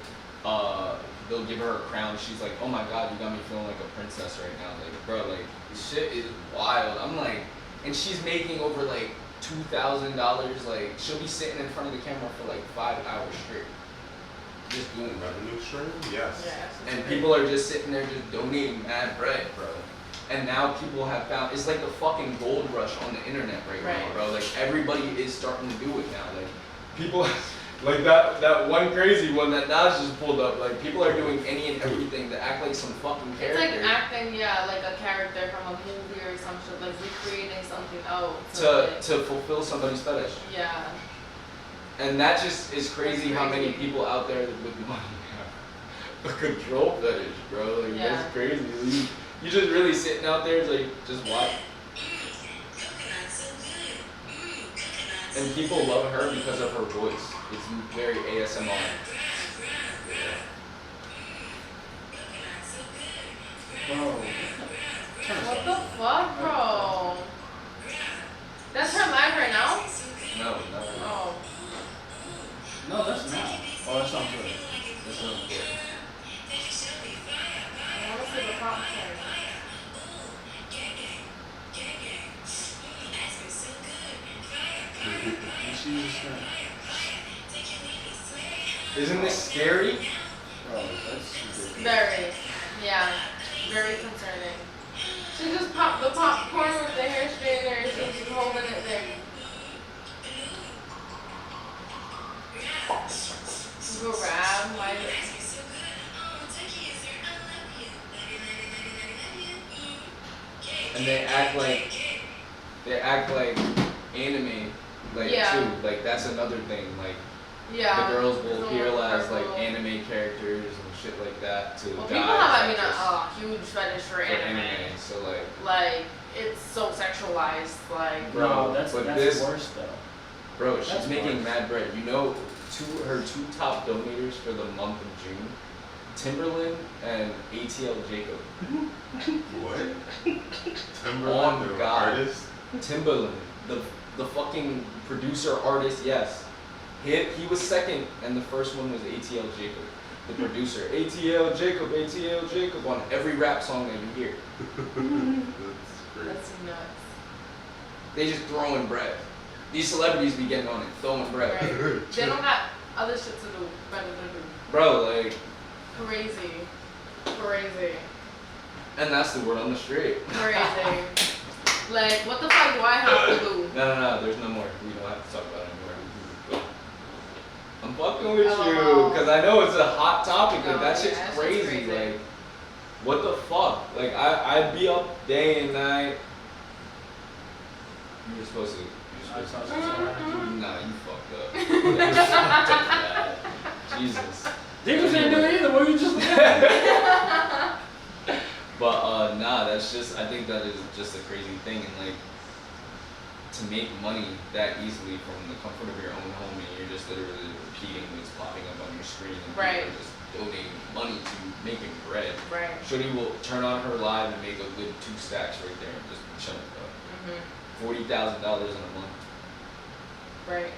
G: they'll give her a crown. She's like, oh my god, you got me feeling like a princess right now. Like, bro, like, this shit is wild. I'm like, and she's making over, like, $2,000. Like, she'll be sitting in front of the camera for, like, 5 hours straight. Just doing that.
D: Revenue stream? Yes.
G: And people are just sitting there just donating mad bread, bro. And now people have found, it's like the fucking gold rush on the internet right now, bro. Like, everybody is starting to do it now. Like, people, like that one crazy one that Nas just pulled up, like, people are doing any and everything to act like some fucking
B: It's
G: character.
B: like acting, yeah, like a character from a movie or some shit, like recreating something else.
G: to fulfill somebody's fetish.
B: Yeah.
G: And that just is crazy how many people out there with money have a control fetish, bro. Like, that's crazy. You just really sitting out there, like, just watch. And people love her because of her voice. It's very ASMR.
A: Bro.
B: What the fuck, bro? That's her live right now?
G: No.
B: Oh.
A: No, that's not. Oh, that sounds good.
G: This one's good.
B: I wanna see the popcorn.
G: Isn't this scary?
A: Bro, that's ridiculous.
B: Very. Yeah. Very concerning. She just popped the popcorn with the hair straightener. She's just holding it there. Grab my.
G: And they act like anime, like
B: Yeah.
G: too. Like that's another thing. Like
B: Yeah.
G: the girls will
B: It's a
G: appear
B: little
G: as like
B: purple.
G: anime characters and shit like that to
B: Well,
G: guys.
B: people have, I mean,
G: that just-
B: a huge fetish for
G: for
B: anime.
G: So like,
B: Like, it's so sexualized. Like,
G: Bro,
A: No, that's
G: but
A: that's
G: this-
A: worse though.
G: bro, she's
A: That's
G: making
A: worse.
G: mad bread. You know, her two top donators for the month of June, Timberland and ATL Jacob.
D: What? Timberland,
G: On
D: the
G: God.
D: artist?
G: Timberland, the fucking producer artist, yes. He was second, and the first one was ATL Jacob, the producer. ATL Jacob on every rap song that you hear.
D: That's great.
B: that's nuts.
G: They just throwing bread. These celebrities be getting on it, throwing bread.
B: Right. They don't got other shit to do better than do.
G: Bro, like,
B: Crazy.
G: and that's the word on the street.
B: Crazy. Like, what the fuck do I have to do?
G: No, there's no more. We don't have to talk about it anymore. I'm fucking with
B: Oh.
G: you, because I know it's a hot topic, like
B: No,
G: that
B: yeah,
G: shit's
B: that shit's
G: crazy,
B: crazy.
G: like, what the fuck? Like, I'd be up day and night. You're supposed to, nah, you fucked up. You fucked up bad. Jesus.
A: Diggums didn't do it either. What you just looking at?
G: But nah, that's just, I think that is just a crazy thing, and like, to make money that easily from the comfort of your own home, and you're just literally repeating what's popping up on your screen, and
B: Right.
G: people are just donating money to making bread.
B: Right.
G: Shorty will turn on her live and make a good 2 stacks right there and just chunk it up. $40,000 in a month,
B: Right.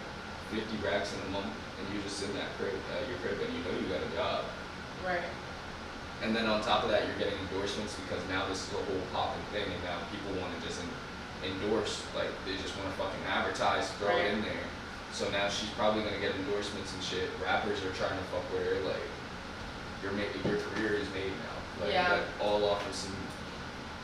G: 50 racks in a month, and you just sit in that crib, your crib, and you know you got a job.
B: Right.
G: And then on top of that, you're getting endorsements because now this is a whole popping thing, and now people want to just endorse, like they just want to fucking advertise, throw it in there. So now she's probably gonna get endorsements and shit. Rappers are trying to fuck with her, like your career is made now. Like,
B: Yeah.
G: like all off of some.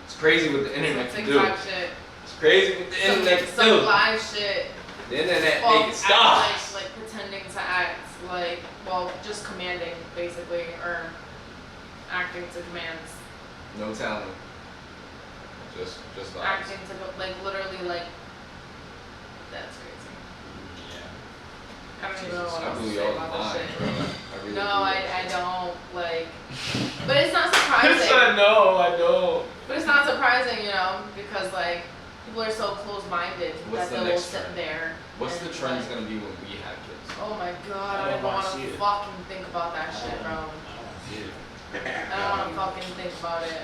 G: It's crazy what the internet
B: Some
G: can do.
B: TikTok shit.
G: It's crazy what the internet can
B: Some
G: do.
B: live shit.
G: The internet
B: Well,
G: make it stop.
B: like pretending to act like, well, just commanding basically, or acting to commands.
G: No talent. Just vibes.
B: Acting to go, like literally like. That's crazy.
G: Yeah.
B: I don't even know
G: Jesus,
B: what
G: I
B: else to
G: blew
B: say
G: y'all
B: about
G: mind,
B: this
G: bro.
B: shit.
G: I really
B: No,
G: blew
B: I
G: y'all
B: don't like. But it's not
G: mind.
B: surprising.
G: No, I don't.
B: But it's not surprising, you know, because like people are so close-minded
G: What's
B: that
G: the
B: they will
G: next
B: sit
G: trend?
B: there.
G: What's
B: and,
G: the trend's
B: like,
G: gonna be when we have kids?
B: Oh my god, I don't
A: wanna
B: want to
A: see it.
B: fucking think about that shit, bro. I don't want to fucking think about it.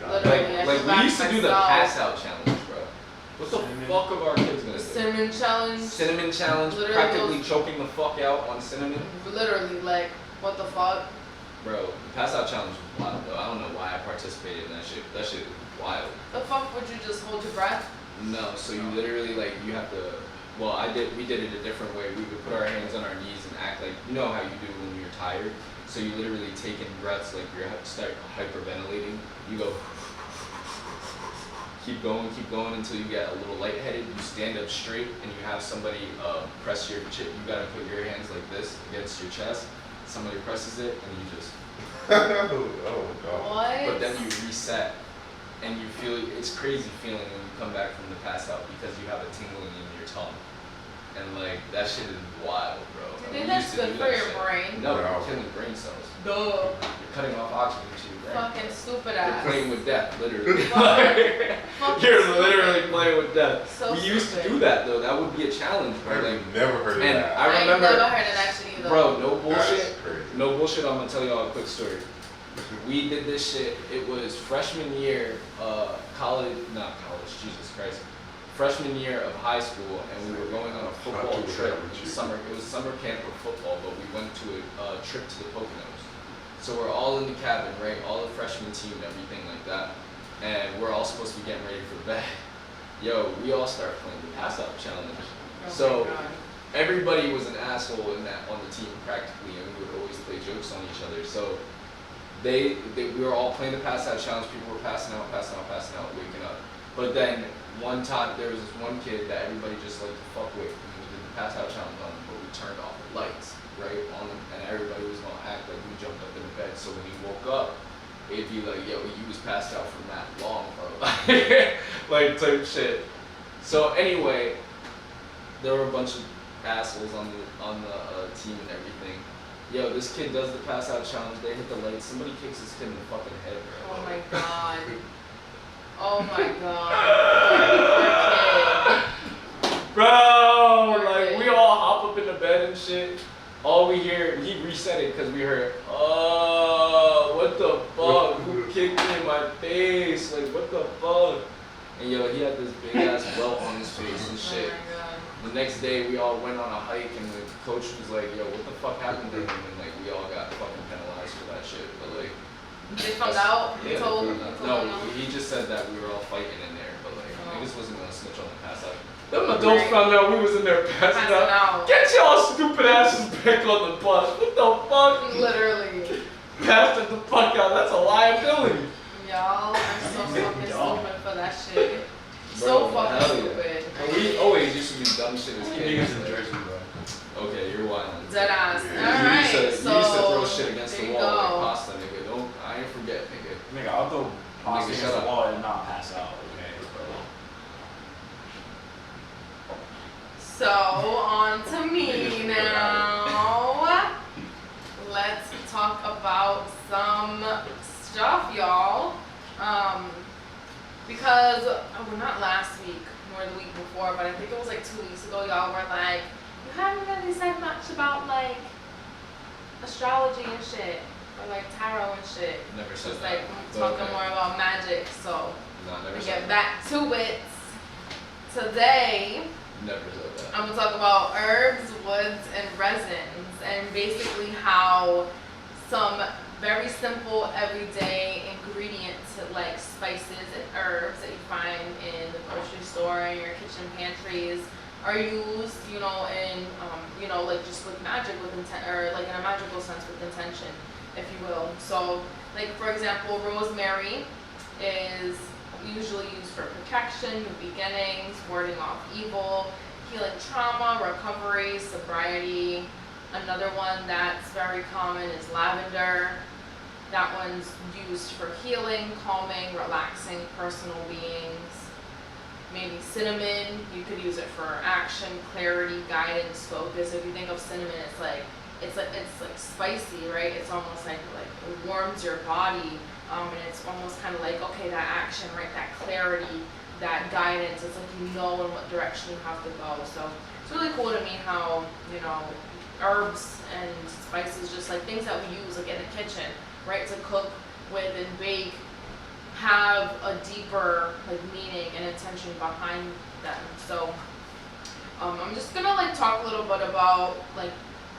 B: Literally, I
G: Like
B: feel
G: we
B: bad
G: used
B: for
G: to do the
B: myself.
G: pass out challenge, bro. What the
A: Cinnamon.
G: fuck are our kids gonna do?
B: Cinnamon challenge.
G: Cinnamon challenge,
B: Literally
G: practically
B: those-
G: choking the fuck out on cinnamon.
B: Literally, like, what the fuck?
G: Bro, the pass out challenge was wild though. I don't know why I participated in that shit. That shit was wild.
B: The fuck would you just hold your breath?
G: No, so you literally like you have to. Well, we did it a different way. We would put our hands on our knees and act like you know how you do when you're tired. So you literally take in breaths like you're start hyperventilating. You go. Keep going until you get a little lightheaded. You stand up straight and you have somebody press your chest. You gotta put your hands like this against your chest. Somebody presses it and you just.
D: Oh god.
B: What?
G: But then you reset and you feel it's crazy feeling when you come back from the pass out because you have a tingling in your tongue. And like that shit is wild, bro.
B: Do you
G: And
B: think
G: we
B: that's
G: used to
B: good
G: do
B: for
G: that
B: your
G: shit.
B: brain?
G: No,
D: No.
G: you're killing brain cells.
B: Duh.
G: You're cutting off oxygen to your brain.
B: Fucking stupid
G: You're
B: ass.
G: playing with death, literally.
B: Fucking
G: You're
B: stupid.
G: literally playing with death.
B: So
G: we used to
B: stupid.
G: do that though. That would be a challenge, bro. Like,
D: I've never heard of
G: and
D: that.
G: I remember,
B: ain't never heard of that shit either.
G: bro, no
D: That's
G: bullshit.
D: crazy.
G: No bullshit, I'm gonna tell y'all a quick story. We did this shit, it was freshman year, Jesus Christ. Freshman year of high school, and we were going on a football trip. It was summer camp for football, but we went to a trip to the Poconos. So we're all in the cabin, right? All the freshman team, everything like that. And we're all supposed to be getting ready for bed. Yo, we all start playing the pass out challenge.
B: Oh my
G: So
B: God.
G: everybody was an asshole on the team practically, and we would always play jokes on each other. So we were all playing the pass out challenge. People were passing out, waking up. But then one time there was this one kid that everybody just liked to fuck with, and we did the pass out challenge on him, but we turned off the lights right on him, and everybody was gonna act like we jumped up in the bed. So when he woke up, it'd be like, yo, you was passed out for that long, bro. Like type shit. So anyway, there were a bunch of assholes on the team and everything. Yo, this kid does the pass out challenge. They hit the lights. Somebody kicks this kid in the fucking head, bro.
B: Oh my god. Oh my god.
G: Bro,
B: Poor
G: like
B: kid.
G: we all hop up in the bed and shit. All we hear, he reset it because we heard, oh, what the fuck? Who kicked me in my face? Like, what the fuck? And yo, he had this big ass welt on his face and shit.
B: Oh my god.
G: The next day, we all went on a hike, and the coach was like, "Yo, what the fuck happened to him?" And like, we all got fucking penalized for that shit. But like,
B: They found out?
G: yeah,
B: Told
G: they found out. No, he just said that we were all fighting in there, but like, niggas wasn't gonna snitch on the pass out. Them adults found out we was in there passing out. Get y'all stupid asses back on the bus. What the fuck?
B: Literally.
G: Passed the fuck out. That's a liability.
B: Y'all are so fucking stupid for that shit.
G: Bro,
B: So fucking
G: hell yeah.
B: stupid.
G: And we always used to do dumb shit as kids.
E: Niggas in Jersey, bro.
G: Okay, you're wild.
B: Dead ass.
D: Yeah.
B: Alright,
G: you used to throw
B: so
G: shit against
B: there
G: the
B: you
G: wall like
B: go.
G: pasta, nigga. Don't, I ain't forget, nigga.
A: Nigga, I'll throw pasta
G: Nigga,
A: against
G: shut
A: the
G: up.
A: wall and not pass out, okay, bro?
B: So on to me now. Let's talk about some stuff, y'all. Because well, not last week nor the week before, but I think it was like 2 weeks ago. Y'all were like, you haven't really said much about like astrology and shit, or like tarot and shit.
G: Never said
B: It's
G: that.
B: like I'm talking more about magic. So
G: No, never
B: to
G: said
B: get
G: that.
B: back to it, today
G: Never said that.
B: I'm gonna talk about herbs, woods, and resins, and basically how some very simple everyday ingredients like spices and herbs that you find in the grocery store and your kitchen pantries are used, you know, in like just with magic, with intent, or like in a magical sense with intention, if you will. So, like for example, rosemary is usually used for protection, new beginnings, warding off evil, healing trauma, recovery, sobriety. Another one that's very common is lavender. That one's used for healing, calming, relaxing personal beings. Maybe cinnamon, you could use it for action, clarity, guidance, focus. If you think of cinnamon, it's like spicy, right? It's almost like it warms your body, and it's almost kind of like, okay, that action, right? That clarity, that guidance. It's like you know in what direction you have to go. So it's really cool to me how, you know, herbs and spices, just like things that we use like in the kitchen, right, to cook with and bake, have a deeper like meaning and intention behind them. So I'm just gonna like talk a little bit about like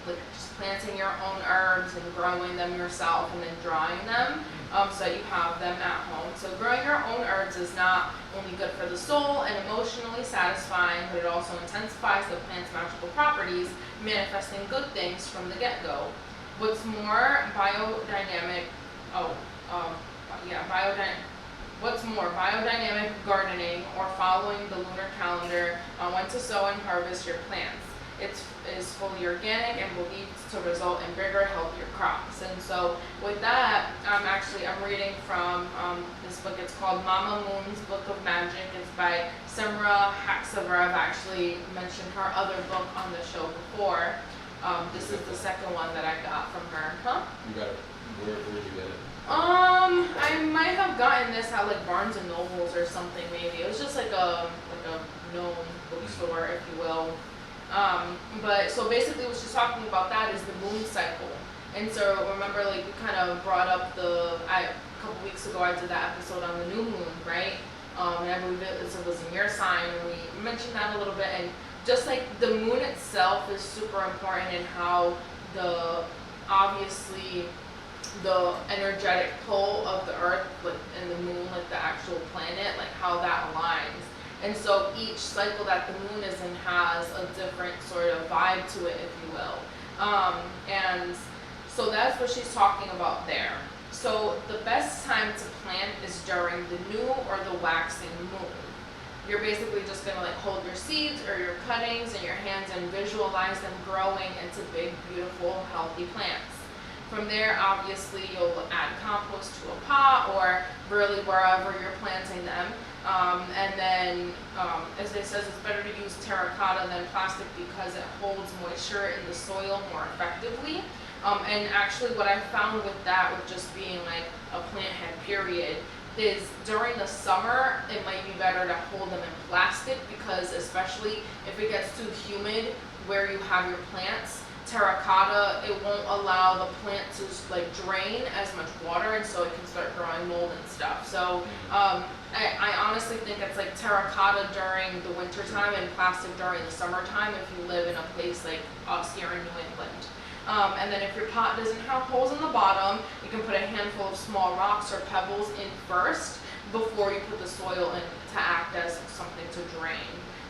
B: just planting your own herbs and growing them yourself and then drying them, so that you have them at home. So growing your own herbs is not only good for the soul and emotionally satisfying, but it also intensifies the plant's magical properties, manifesting good things from the get-go. What's more, biodynamic gardening, or following the lunar calendar on when to sow and harvest your plants. It is fully organic and believed to result in bigger, healthier crops. And so with that, I'm reading from this book. It's called Mama Moon's Book of Magic. It's by Semra Haxaver. I've actually mentioned her other book on the show before. This is the second one that I got from her. Huh?
G: You got it. Where did you get it?
B: I might have gotten this at like Barnes and Nobles or something. Maybe it was just like a known bookstore, if you will. But so basically, what she's talking about that is the moon cycle. And so remember, like we kind of brought up a couple weeks ago, I did that episode on the new moon, right? And I believe it was in your sign, and we mentioned that a little bit. And just like the moon itself is super important in how obviously the energetic pull of the earth, like, and the moon, like the actual planet, like how that aligns. And so each cycle that the moon is in has a different sort of vibe to it, if you will. And so that's what she's talking about there. So the best time to plant is during the new or the waxing moon. You're basically just gonna like hold your seeds or your cuttings in your hands and visualize them growing into big, beautiful, healthy plants. From there, obviously, you'll add compost to a pot or really wherever you're planting them. And then, as it says, it's better to use terracotta than plastic because it holds moisture in the soil more effectively. And actually what I found with that, with just being like a plant head period, is during the summer, it might be better to hold them in plastic because especially if it gets too humid where you have your plants, terracotta, it won't allow the plant to like drain as much water, and so it can start growing mold and stuff. So I honestly think it's like terracotta during the winter time and plastic during the summertime if you live in a place like us here in New England. And then if your pot doesn't have holes in the bottom, you can put a handful of small rocks or pebbles in first before you put the soil in to act as something to drain.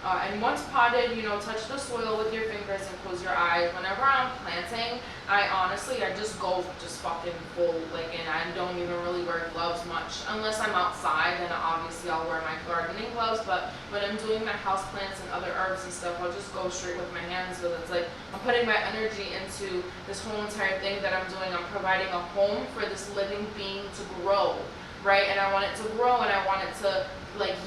B: And once potted, touch the soil with your fingers and close your eyes. Whenever I'm planting, I just go fucking full, and I don't even really wear gloves much. Unless I'm outside, then obviously I'll wear my gardening gloves, but when I'm doing my house plants and other herbs and stuff, I'll just go straight with my hands, so it's like I'm putting my energy into this whole entire thing that I'm doing. I'm providing a home for this living being to grow, right? And I want it to grow and I want it to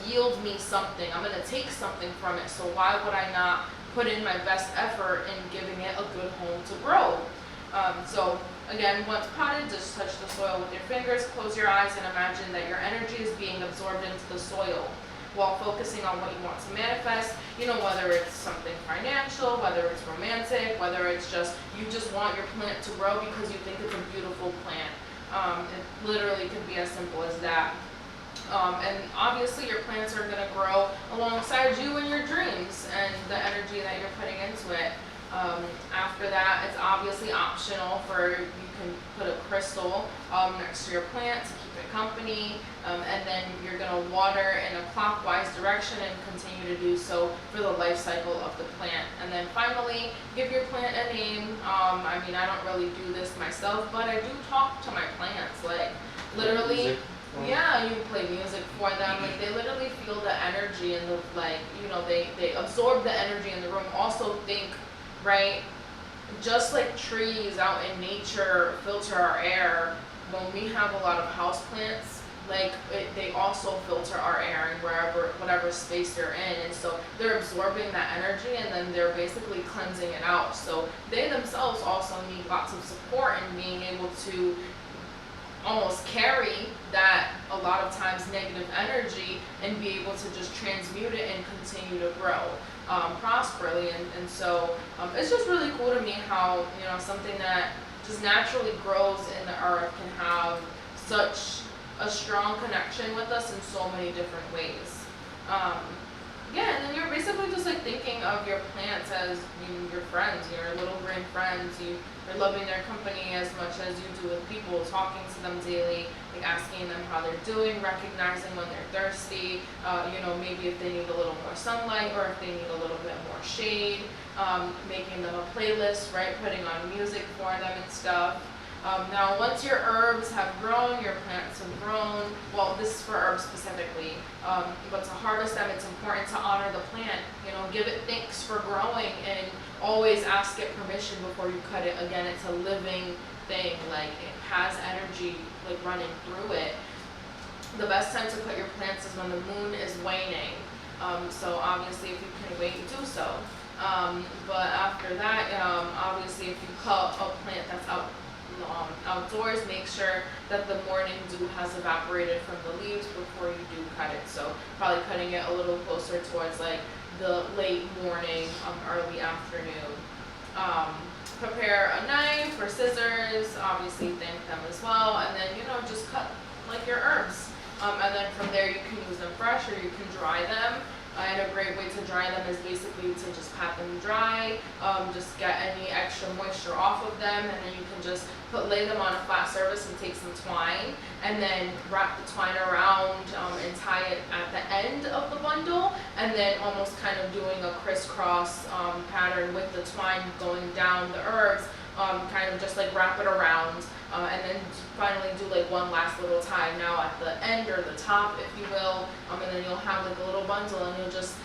B: yield me something. I'm gonna take something from it, so why would I not put in my best effort in giving it a good home to grow? So again, once potted, just touch the soil with your fingers, close your eyes, and imagine that your energy is being absorbed into the soil while focusing on what you want to manifest, whether it's something financial, whether it's romantic, whether it's you just want your plant to grow because you think it's a beautiful plant. It literally could be as simple as that. And obviously your plants are going to grow alongside you and your dreams and the energy that you're putting into it. After that, it's obviously optional you can put a crystal next to your plant to keep it company, and then you're going to water in a clockwise direction and continue to do so for the life cycle of the plant. And then finally, give your plant a name. I don't really do this myself, but I do talk to my plants, literally. Yeah, you play music for them. They literally feel the energy and they absorb the energy in the room. Also think, right, just like trees out in nature filter our air, when we have a lot of house plants, they also filter our air in whatever space they're in, and so they're absorbing that energy and then they're basically cleansing it out. So they themselves also need lots of support in being able to almost carry that a lot of times negative energy and be able to just transmute it and continue to grow prosperly. And so it's just really cool to me how something that just naturally grows in the earth can have such a strong connection with us in so many different ways. And then you're basically just thinking of your plants as your friends, your little green friends. You're loving their company as much as you do with people, talking to them daily, asking them how they're doing, recognizing when they're thirsty, maybe if they need a little more sunlight or if they need a little bit more shade, making them a playlist, right, putting on music for them and stuff. Now, once your herbs have grown, your plants have grown, well, this is for herbs specifically, but to harvest them, it's important to honor the plant, give it thanks for growing, and always ask it permission before you cut it. Again, it's a living thing, it has energy, running through it. The best time to cut your plants is when the moon is waning, so obviously if you can wait, do so. But after that, obviously if you cut a plant that's outdoors, make sure that the morning dew has evaporated from the leaves before you do cut it. So probably cutting it a little closer towards the late morning, early afternoon. Prepare a knife or scissors, obviously thank them as well, and then just cut your herbs. And then from there you can use them fresh or you can dry them. And a great way to dry them is basically to just pat them dry, just get any extra moisture off of them, and then you can just lay them on a flat surface and take some twine, and then wrap the twine around and tie it at the end of the bundle, and then almost kind of doing a crisscross pattern with the twine going down the herbs, kind of just wrap it around, and then finally do like one last little tie now at the end or the top, if you will, and then you'll have like a little bundle, and you'll just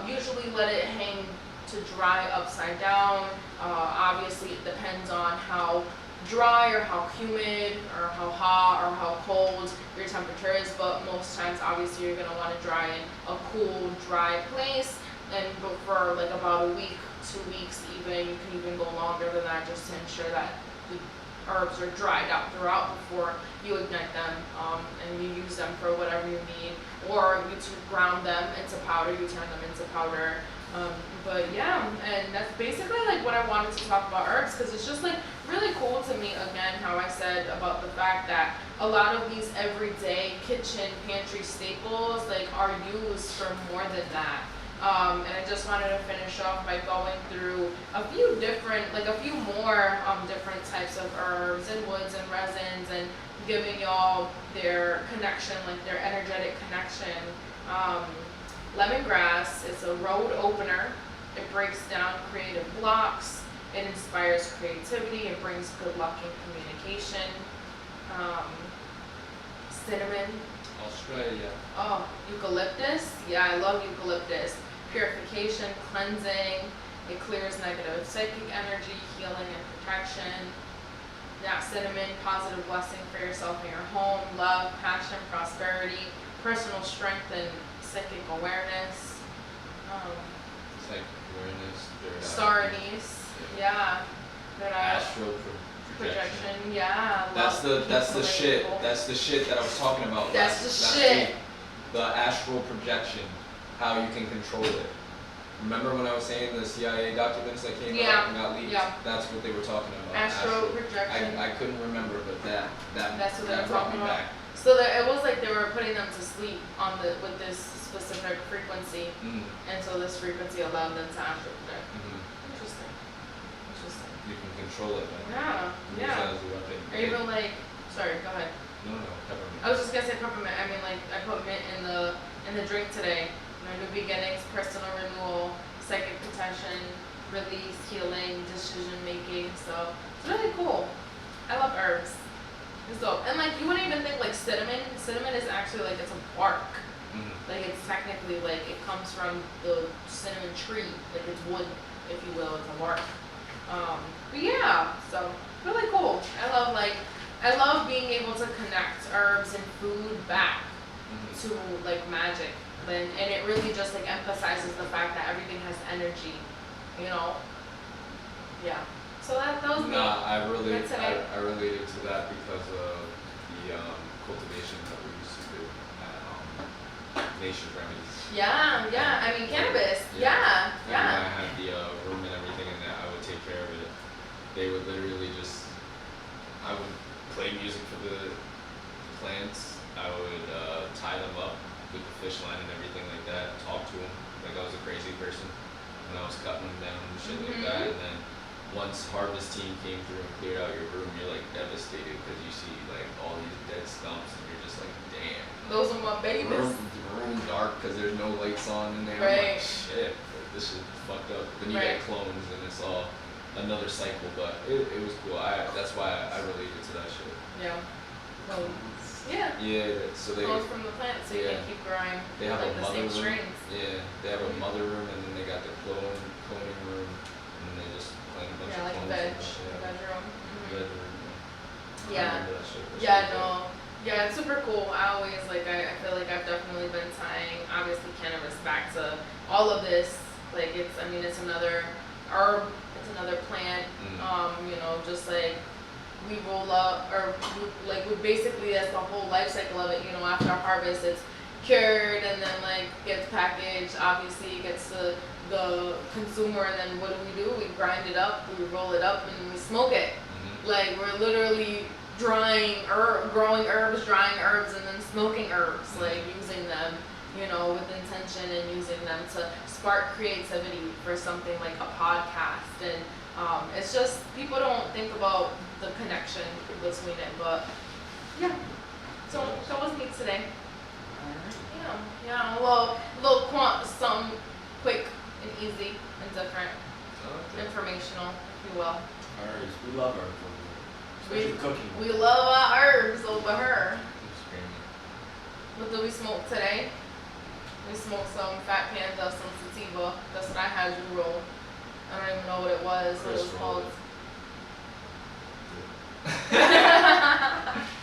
B: usually let it hang to dry upside down. Obviously, it depends on how dry or how humid or how hot or how cold your temperature is, but most times obviously you're going to want to dry in a cool, dry place, and for like about a week, 2 weeks even. You can even go longer than that just to ensure that the herbs are dried out throughout before you ignite them, and you use them for whatever you need, or you to ground them into powder, you turn them into powder. But yeah, and that's basically like what I wanted to talk about herbs, because it's just like really cool to me, again, how I said about the fact that a lot of these everyday kitchen pantry staples like are used for more than that. And I just wanted to finish off by going through a few different, like a few more different types of herbs and woods and resins, and giving y'all their connection, like their energetic connection. Lemongrass is a road opener. It breaks down creative blocks. It inspires creativity. It brings good luck in communication. Cinnamon.
C: Australia.
B: Oh, eucalyptus. Yeah, I love eucalyptus. Purification, cleansing. It clears negative psychic energy, healing and protection. Yeah, cinnamon, positive blessing for yourself and your home, love, passion, prosperity, personal strength and psychic awareness.
C: Psychic awareness.
B: Star anise. Yeah.
C: Astral projection.
B: Projection. Yeah.
C: That's the shit.
B: People.
C: That's the shit that I was talking about.
B: That's
C: last
B: the shit.
C: week. The astral projection. How you can control it. Remember when I was saying the CIA documents that came out and got leaked?
B: Yeah.
C: That's what they were talking about.
B: Astral projection.
C: I couldn't remember, but
B: That's what they
C: that
B: were
C: brought
B: talking
C: me
B: about.
C: back.
B: So it was like they were putting them to sleep on with this specific frequency, and so this frequency allowed them to astral project. Interesting.
C: You can control it.
B: Yeah.
C: Use that as a weapon.
B: Or even like, sorry, go ahead.
C: No, peppermint.
B: I was just gonna say peppermint. I mean, like I put mint in the drink today. New beginnings, personal renewal, psychic protection, release, healing, decision making. So it's really cool. I love herbs. It's dope. And like you wouldn't even think like cinnamon. Cinnamon is actually like it's a bark. Like it's technically like it comes from the cinnamon tree. Like it's wood, if you will. It's a bark. But yeah, so really cool. I love being able to connect herbs and food back to like magic. And it really just like emphasizes the fact that everything has energy, you know? Yeah. So that was me.
C: I related to that because of the cultivation that we used to do at Nation Remedies.
B: Yeah. I mean cannabis. Yeah.
C: And I had the room and everything, and I would take care of it. They would literally I would play music for the plants. I would tie them up with the fish line and everything like that, talk to them like I was a crazy person when I was cutting them down and shit like that. And then once harvest team came through and cleared out your room, you're like devastated because you see like all these dead stumps and you're just like, damn.
B: Those are my babies.
C: Room dark because there's no lights on in there.
B: Right.
C: I'm like, shit, like, this shit fucked up. Then you get clones and it's all another cycle, but it was cool. That's why I related to that shit.
B: Yeah. Yeah.
C: Yeah, so they
B: Clones from the plant, so you can keep growing
C: they have
B: like
C: a
B: the
C: mother
B: same
C: room.
B: strains.
C: Yeah, they have a mother room and then they got the cloning room and then they just plant a bunch
B: Yeah,
C: of
B: like
C: clones.
B: veg room.
C: Veg room. I
B: Yeah.
C: remember that shit. That
B: Yeah,
C: shit was
B: no. Yeah, it's super cool. I always I feel like I've definitely been tying obviously cannabis back to all of this. Like it's another herb, it's another plant. You know, just like we roll up or we basically that's the whole life cycle of it, you know, after harvest it's cured and then like gets packaged, obviously it gets to the consumer, and then what do? We grind it up, we roll it up and we smoke it. Like we're literally growing herbs, drying herbs, and then smoking herbs, like using them, you know, with intention and using them to spark creativity for something like a podcast. And it's just, people don't think about the connection between it, but yeah. So that was me today. Yeah, a little something quick and easy and different, informational, if you will.
A: Herbs, we love herbs over here. Especially cooking.
B: We love our herbs over her.
C: I'm screaming.
B: What did we smoke today? We smoked some Fat Panda, some sativa. That's what I had you roll. I don't even know what it was. What it was
C: Chris
B: called.
C: rolled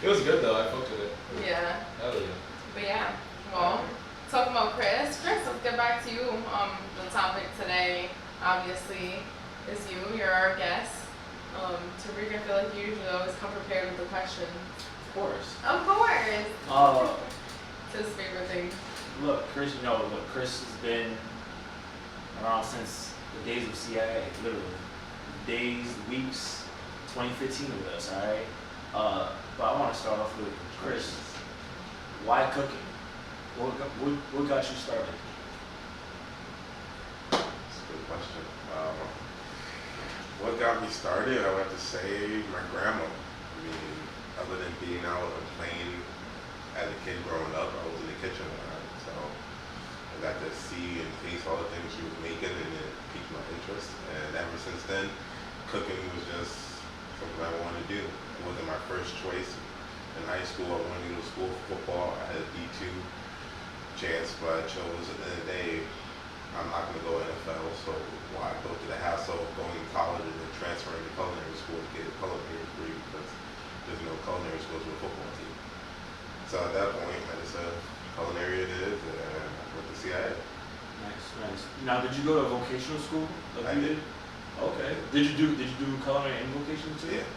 C: It was good though. I fucked with it.
B: Yeah.
C: Hell yeah.
B: But yeah. Well, talking about Chris. Chris, let's get back to you. The topic today, obviously, is you. You're our guest. Tariq, I feel like you usually always come prepared with the questions.
A: Of course.
B: Of course. It's his favorite thing.
A: Look, Chris, Chris has been around since the days of CIA, literally. Days, weeks, 2015 with us, alright? But I want to start off with Chris. Why cooking? What got you started?
D: That's a good question. What got me started? I would have to say my grandma. I mean, other than being out and playing as a kid growing up, I was in the kitchen a lot. So I got to see and taste all the things she was making, and it piqued my interest. And ever since then, cooking was just something I wanted to do. It wasn't my first choice. In high school, I wanted to go to school for football. I had a D2 chance, but I chose at the end of the day, I'm not going to go NFL, so why go through the hassle of going to college and then transferring to culinary school to get a culinary degree, because there's no culinary schools with a football team. So at that point, I just said, culinary it is, and I went to CIA.
A: Nice. Now, did you go to a vocational school?
D: I did.
A: Okay. Did you do culinary and vocational too?
D: Yeah.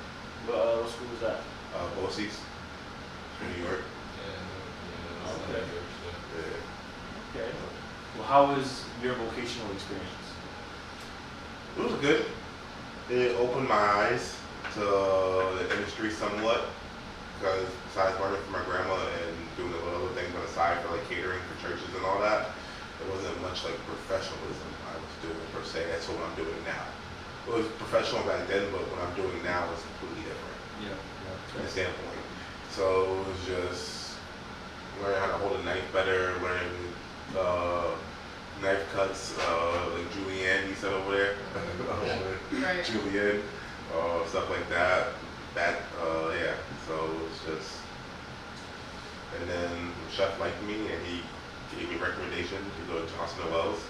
A: What school was that?
D: BOCES in New York.
C: Yeah.
A: Okay.
D: Yeah.
A: Okay. Well, how was your vocational experience?
D: It was good. It opened my eyes to the industry somewhat, because besides learning from my grandma and doing the little other things on the side for like catering for churches and all that, it wasn't much like professionalism I was doing per se. That's what I'm doing now. It was professional back then, but what I'm doing now is completely different from the standpoint. So it was just learning how to hold a knife better, learning knife cuts, like julienne, he said over there.
B: Right.
D: Julienne, stuff like that. Yeah. So it was just, and then the chef liked me and he gave me a recommendation to go to Johnson & Wells.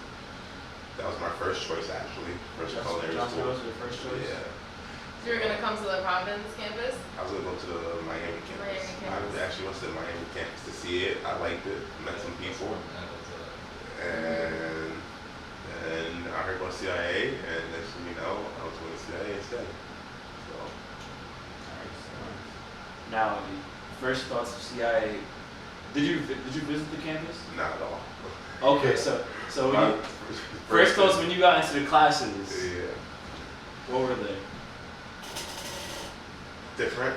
D: That was my first choice actually, culinary
A: Johnson
D: school.
A: was your first choice?
D: Yeah.
B: So you're gonna come to the Providence campus?
D: I was gonna go to the Miami campus. I actually went to the Miami campus to see it. I liked it. Met some people. And I heard about CIA, and next thing you know, I was going to CIA instead. So.
A: Now, first thoughts of CIA. Did you visit the campus?
D: Not at all.
A: Okay, so when you, first thoughts when you got into the classes.
D: Yeah.
A: What were they?
D: Different.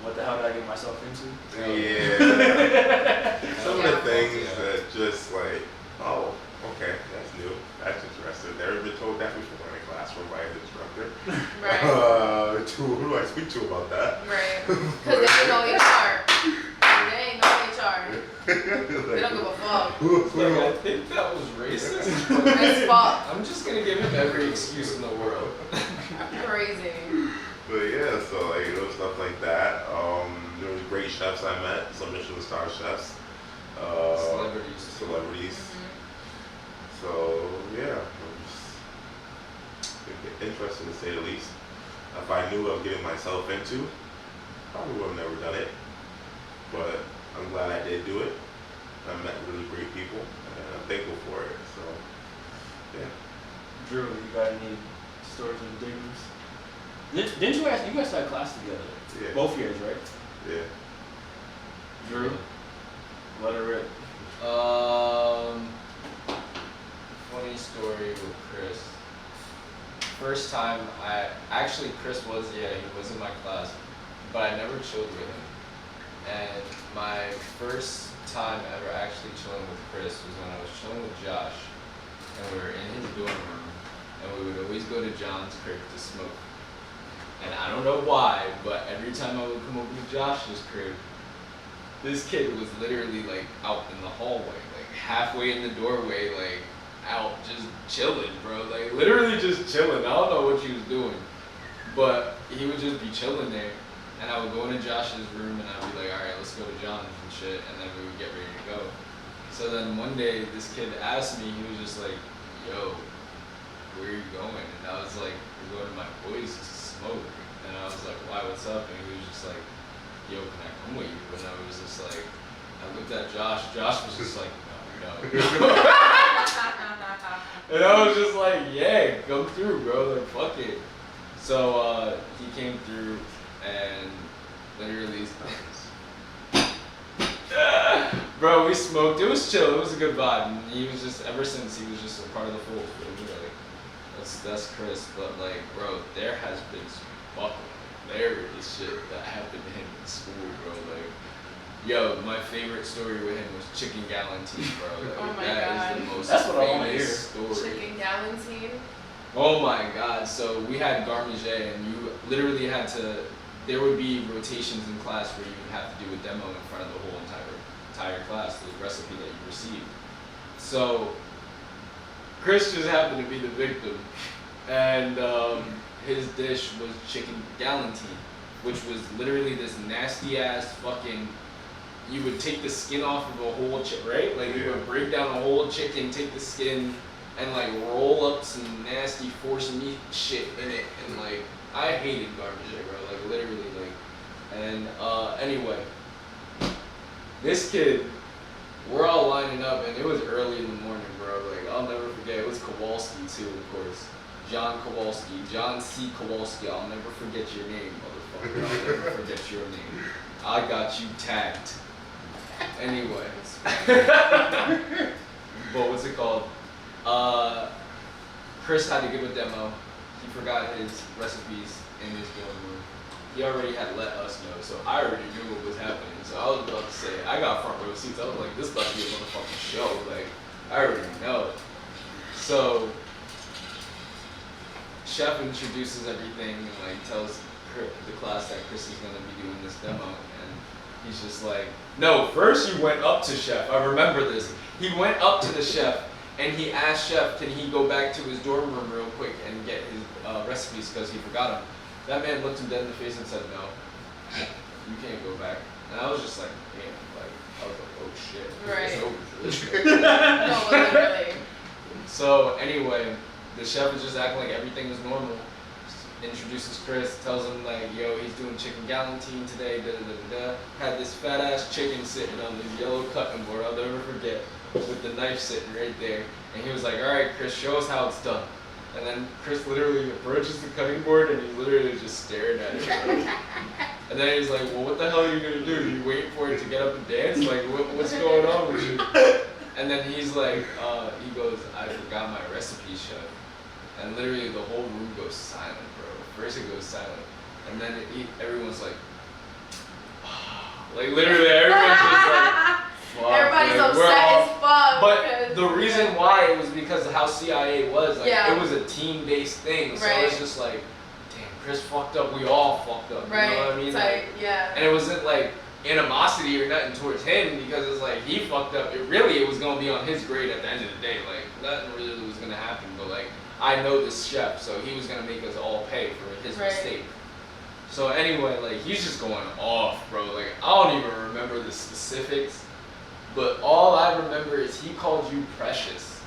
A: What the hell did I get myself into?
D: Yeah. Some of the things that just like, oh, okay, that's new. That's interesting. Never been told that before in a classroom by an instructor.
B: Right.
D: Who do I speak to about that?
B: Right. Because they ain't no HR. They ain't no HR. They don't give a fuck.
C: Like, I think that was racist.
B: As fuck.
C: I'm just gonna give him every excuse in the world.
B: Crazy.
D: But yeah, so like it was stuff like that. There was great chefs I met, some Michelin star chefs. Celebrities.
B: Mm-hmm.
D: So yeah, it was interesting to say the least. If I knew what I was getting myself into, probably would have never done it. But I'm glad I did do it. I met really great people, and I'm thankful for it. So yeah.
A: Drew, you got any stories with Diggums? Didn't you guys had class together?
D: Yeah.
A: Both years, right?
D: Yeah.
A: Drew, let her rip.
G: Funny story with Chris. First time Chris was in my class, but I never chilled with him. And my first time ever actually chilling with Chris was when I was chilling with Josh, and we were in his dorm room, and we would always go to John's crib to smoke. And I don't know why, but every time I would come over to Josh's crib, this kid was literally like out in the hallway, like halfway in the doorway, like out just chilling, bro. Like literally just chilling. I don't know what she was doing, but he would just be chilling there. And I would go into Josh's room and I'd be like, alright, let's go to John's and shit, and then we would get ready to go. So then one day, this kid asked me, he was just like, yo, where are you going? And I was like, we're going to my boys to smoke. And I was like, why, what's up? And he was just like, yo, can I come with you? And I was just like, I looked at Josh was just like, no. And I was just like, yeah, come through, bro, like, fuck it. So he came through and literally, bro, we smoked. It was chill. It was a good vibe. And he was just, ever since, he was just a part of the fold. Like, that's Chris. But like, bro, there has been some fucking hilarious shit that happened to him in school, bro. Like, yo, my favorite story with him was chicken Galantine, bro. Like,
B: Oh my
G: that
B: God.
G: is the most
A: That's what I wanna hear.
G: famous story.
B: Chicken Galantine.
G: Oh my God! So we had garmage, and you literally had to. There would be rotations in class where you would have to do a demo in front of the whole entire class, the recipe that you received. So Chris just happened to be the victim, and his dish was chicken Galantine, which was literally this nasty ass fucking. You would take the skin off of a whole chicken, right? Like you would break down a whole chicken, take the skin, and like roll up some nasty force meat shit in it, and like I hated garbage, bro. Like literally, like, and anyway, this kid, we're all lining up, and it was early in the morning, bro. Like I'll never forget. It was Kowalski too, of course. John Kowalski, John C. Kowalski. I'll never forget your name, motherfucker. I'll never forget your name. I got you tagged. Anyway, but what's it called? Chris had to give a demo. He forgot his recipes in his dorm room. He already had let us know, so I already knew what was happening. So I was about to say, I got front row seats. I was like, this about to be a motherfucking show. Like, I already know. So, Chef introduces everything and like tells the class that Chris is gonna be doing this demo, and he's just like, no, first he went up to Chef. I remember this. He went up to the chef and he asked Chef, can he go back to his dorm room real quick and get his recipes because he forgot them. That man looked him dead in the face and said, no, you can't go back. And I was just like, damn, like, I was like, oh shit.
B: Right.
G: It's over for this guy.
B: No, but literally.
G: So anyway, the chef is just acting like everything is normal. Introduces Chris, tells him like, yo, he's doing chicken Galantine today, da da da da. Had this fat ass chicken sitting on this yellow cutting board, I'll never forget, with the knife sitting right there. And he was like, all right, Chris, show us how it's done. And then Chris literally approaches the cutting board and he's literally just staring at it. And then he's like, well, what the hell are you gonna do? You wait for it to get up and dance? Like, what's going on with you? And then he's like, he goes, I forgot my recipe, chef. And literally the whole room goes silent, bro. First it goes silent, and then everyone's like, like literally everyone's just like, fuck.
B: Everybody's
G: like,
B: upset as fuck.
G: But the reason why it was because of how CIA was, like
B: Yeah.
G: it was a team-based thing. So
B: Right.
G: it's just like, damn, Chris fucked up, we all fucked up.
B: Right.
G: You know what I mean?
B: It's like, yeah.
G: And it wasn't like animosity or nothing towards him because it's like he fucked up. It was gonna be on his grade at the end of the day. Like nothing really was gonna happen, but like I know this chef, so he was gonna make us all pay for his
B: Right.
G: mistake. So anyway, like he's just going off, bro. Like I don't even remember the specifics, but all I remember is he called you precious.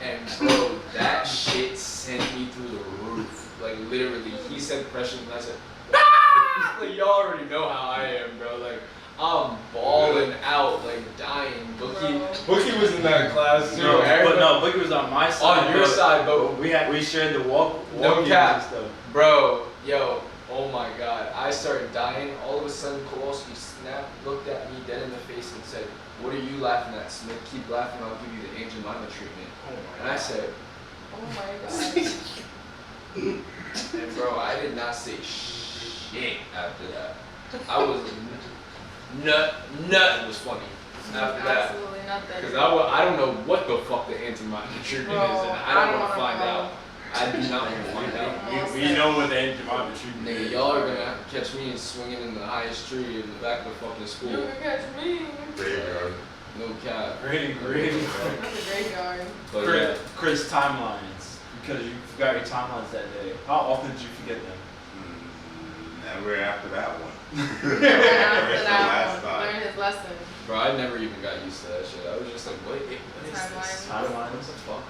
G: And bro, that shit sent me through the roof. Like literally, he said precious and I said, ah! Like y'all already know how I am, bro. Like I'm balling out, like dying. Bookie was in that class too.
A: No, but
G: Everybody-
A: no, Bookie was on my side.
G: on your side, but
A: we shared the walk
G: No cap.
A: and stuff.
G: bro, yo, oh my god, I started dying. All of a sudden, Kowalski snapped, looked at me dead in the face and said, what are you laughing at, Smith? Keep laughing, I'll give you the Aunt Jemima treatment. And I said,
B: Oh my god.
G: and bro, I did not say shit after that. I was nothing was funny after that.
B: Absolutely nothing.
G: Because I don't know what the fuck the anti-mind treatment
B: Bro,
G: is, and I don't want to find out. I do not want to find out.
A: We know what the Aunt Jemima treatment
G: Nigga,
A: is.
G: y'all are gonna have to catch me swinging in the highest tree in the back of the fucking
B: You
G: school.
B: can catch me.
D: Graveyard.
G: No cap.
A: Great.
B: That's a graveyard.
G: But yeah,
A: Chris timelines, because you forgot your timelines that day. How often did you forget them?
D: Never after that one.
B: Right after
D: That's the
B: that
D: last
B: one,
D: time.
B: learn his lesson.
G: Bro, I never even got used to that shit. I was just like, what is this?
A: Timeline.
G: What the fuck?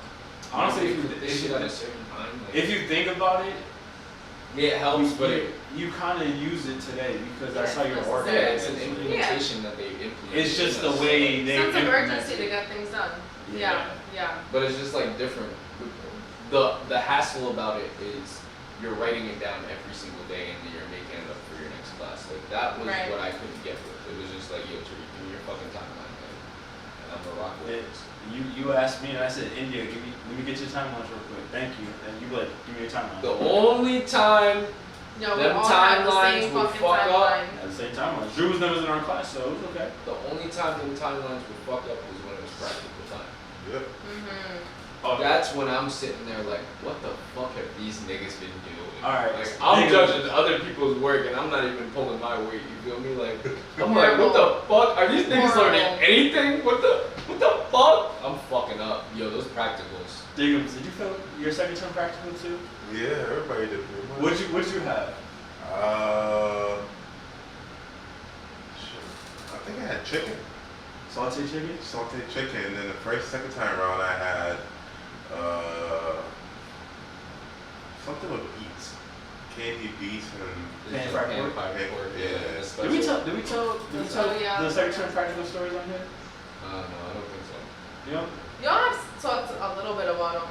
A: Honestly,
G: you put this shit at a certain time. Like,
A: if you think about it,
G: yeah, it helps, but
A: you kind of use it today because that's how you're
B: Yeah,
A: organized.
G: yeah, it's an implementation that they implement.
A: It's just the
G: That's-
A: way they
B: Sense of
A: implement
B: urgency to
A: it.
B: get things done.
A: Yeah.
B: Yeah.
G: But it's just like different. The hassle about it is you're writing it down every single day and then you're making it up for your next class. Like that was
B: Right.
G: what I couldn't get with. It was just like, yo, Tariq, give me your fucking timeline, man. And I'm gonna rock with it.
A: You asked me and I said, India, let me get your timelines real quick. Thank you. And you like, give me your timeline.
G: The only time
B: No, we
G: them
B: all have the
G: timelines
B: same
G: will
B: fucking
G: fuck up.
B: timeline.
A: At the same time, Drew was never in our class, so it was okay.
G: the only time them timelines would fuck up was when it was practical time.
D: Yep.
A: Oh,
G: That's when I'm sitting there like, what the fuck have these niggas been doing?
A: Alright,
G: Like, I'm
A: nigga.
G: judging other people's work and I'm not even pulling my weight, you feel me? Like, I'm like, what the fuck? Are these niggas
B: Horrible.
G: learning anything? What the fuck? I'm fucking up. Yo, those practicals.
A: Diggums, did you fail your second term practical too?
D: Yeah, everybody did pretty much.
A: What'd you have?
D: Shit. I think I had chicken.
A: Sauteed chicken?
D: Sauteed chicken, and then the second time around I had something with beets. Candy beets and
A: Pan fried pork?
D: Yeah.
A: Did we tell
B: yeah.
A: the second term practical stories on here?
G: No, I don't think so.
A: You know?
B: Y'all have talked a little bit about them.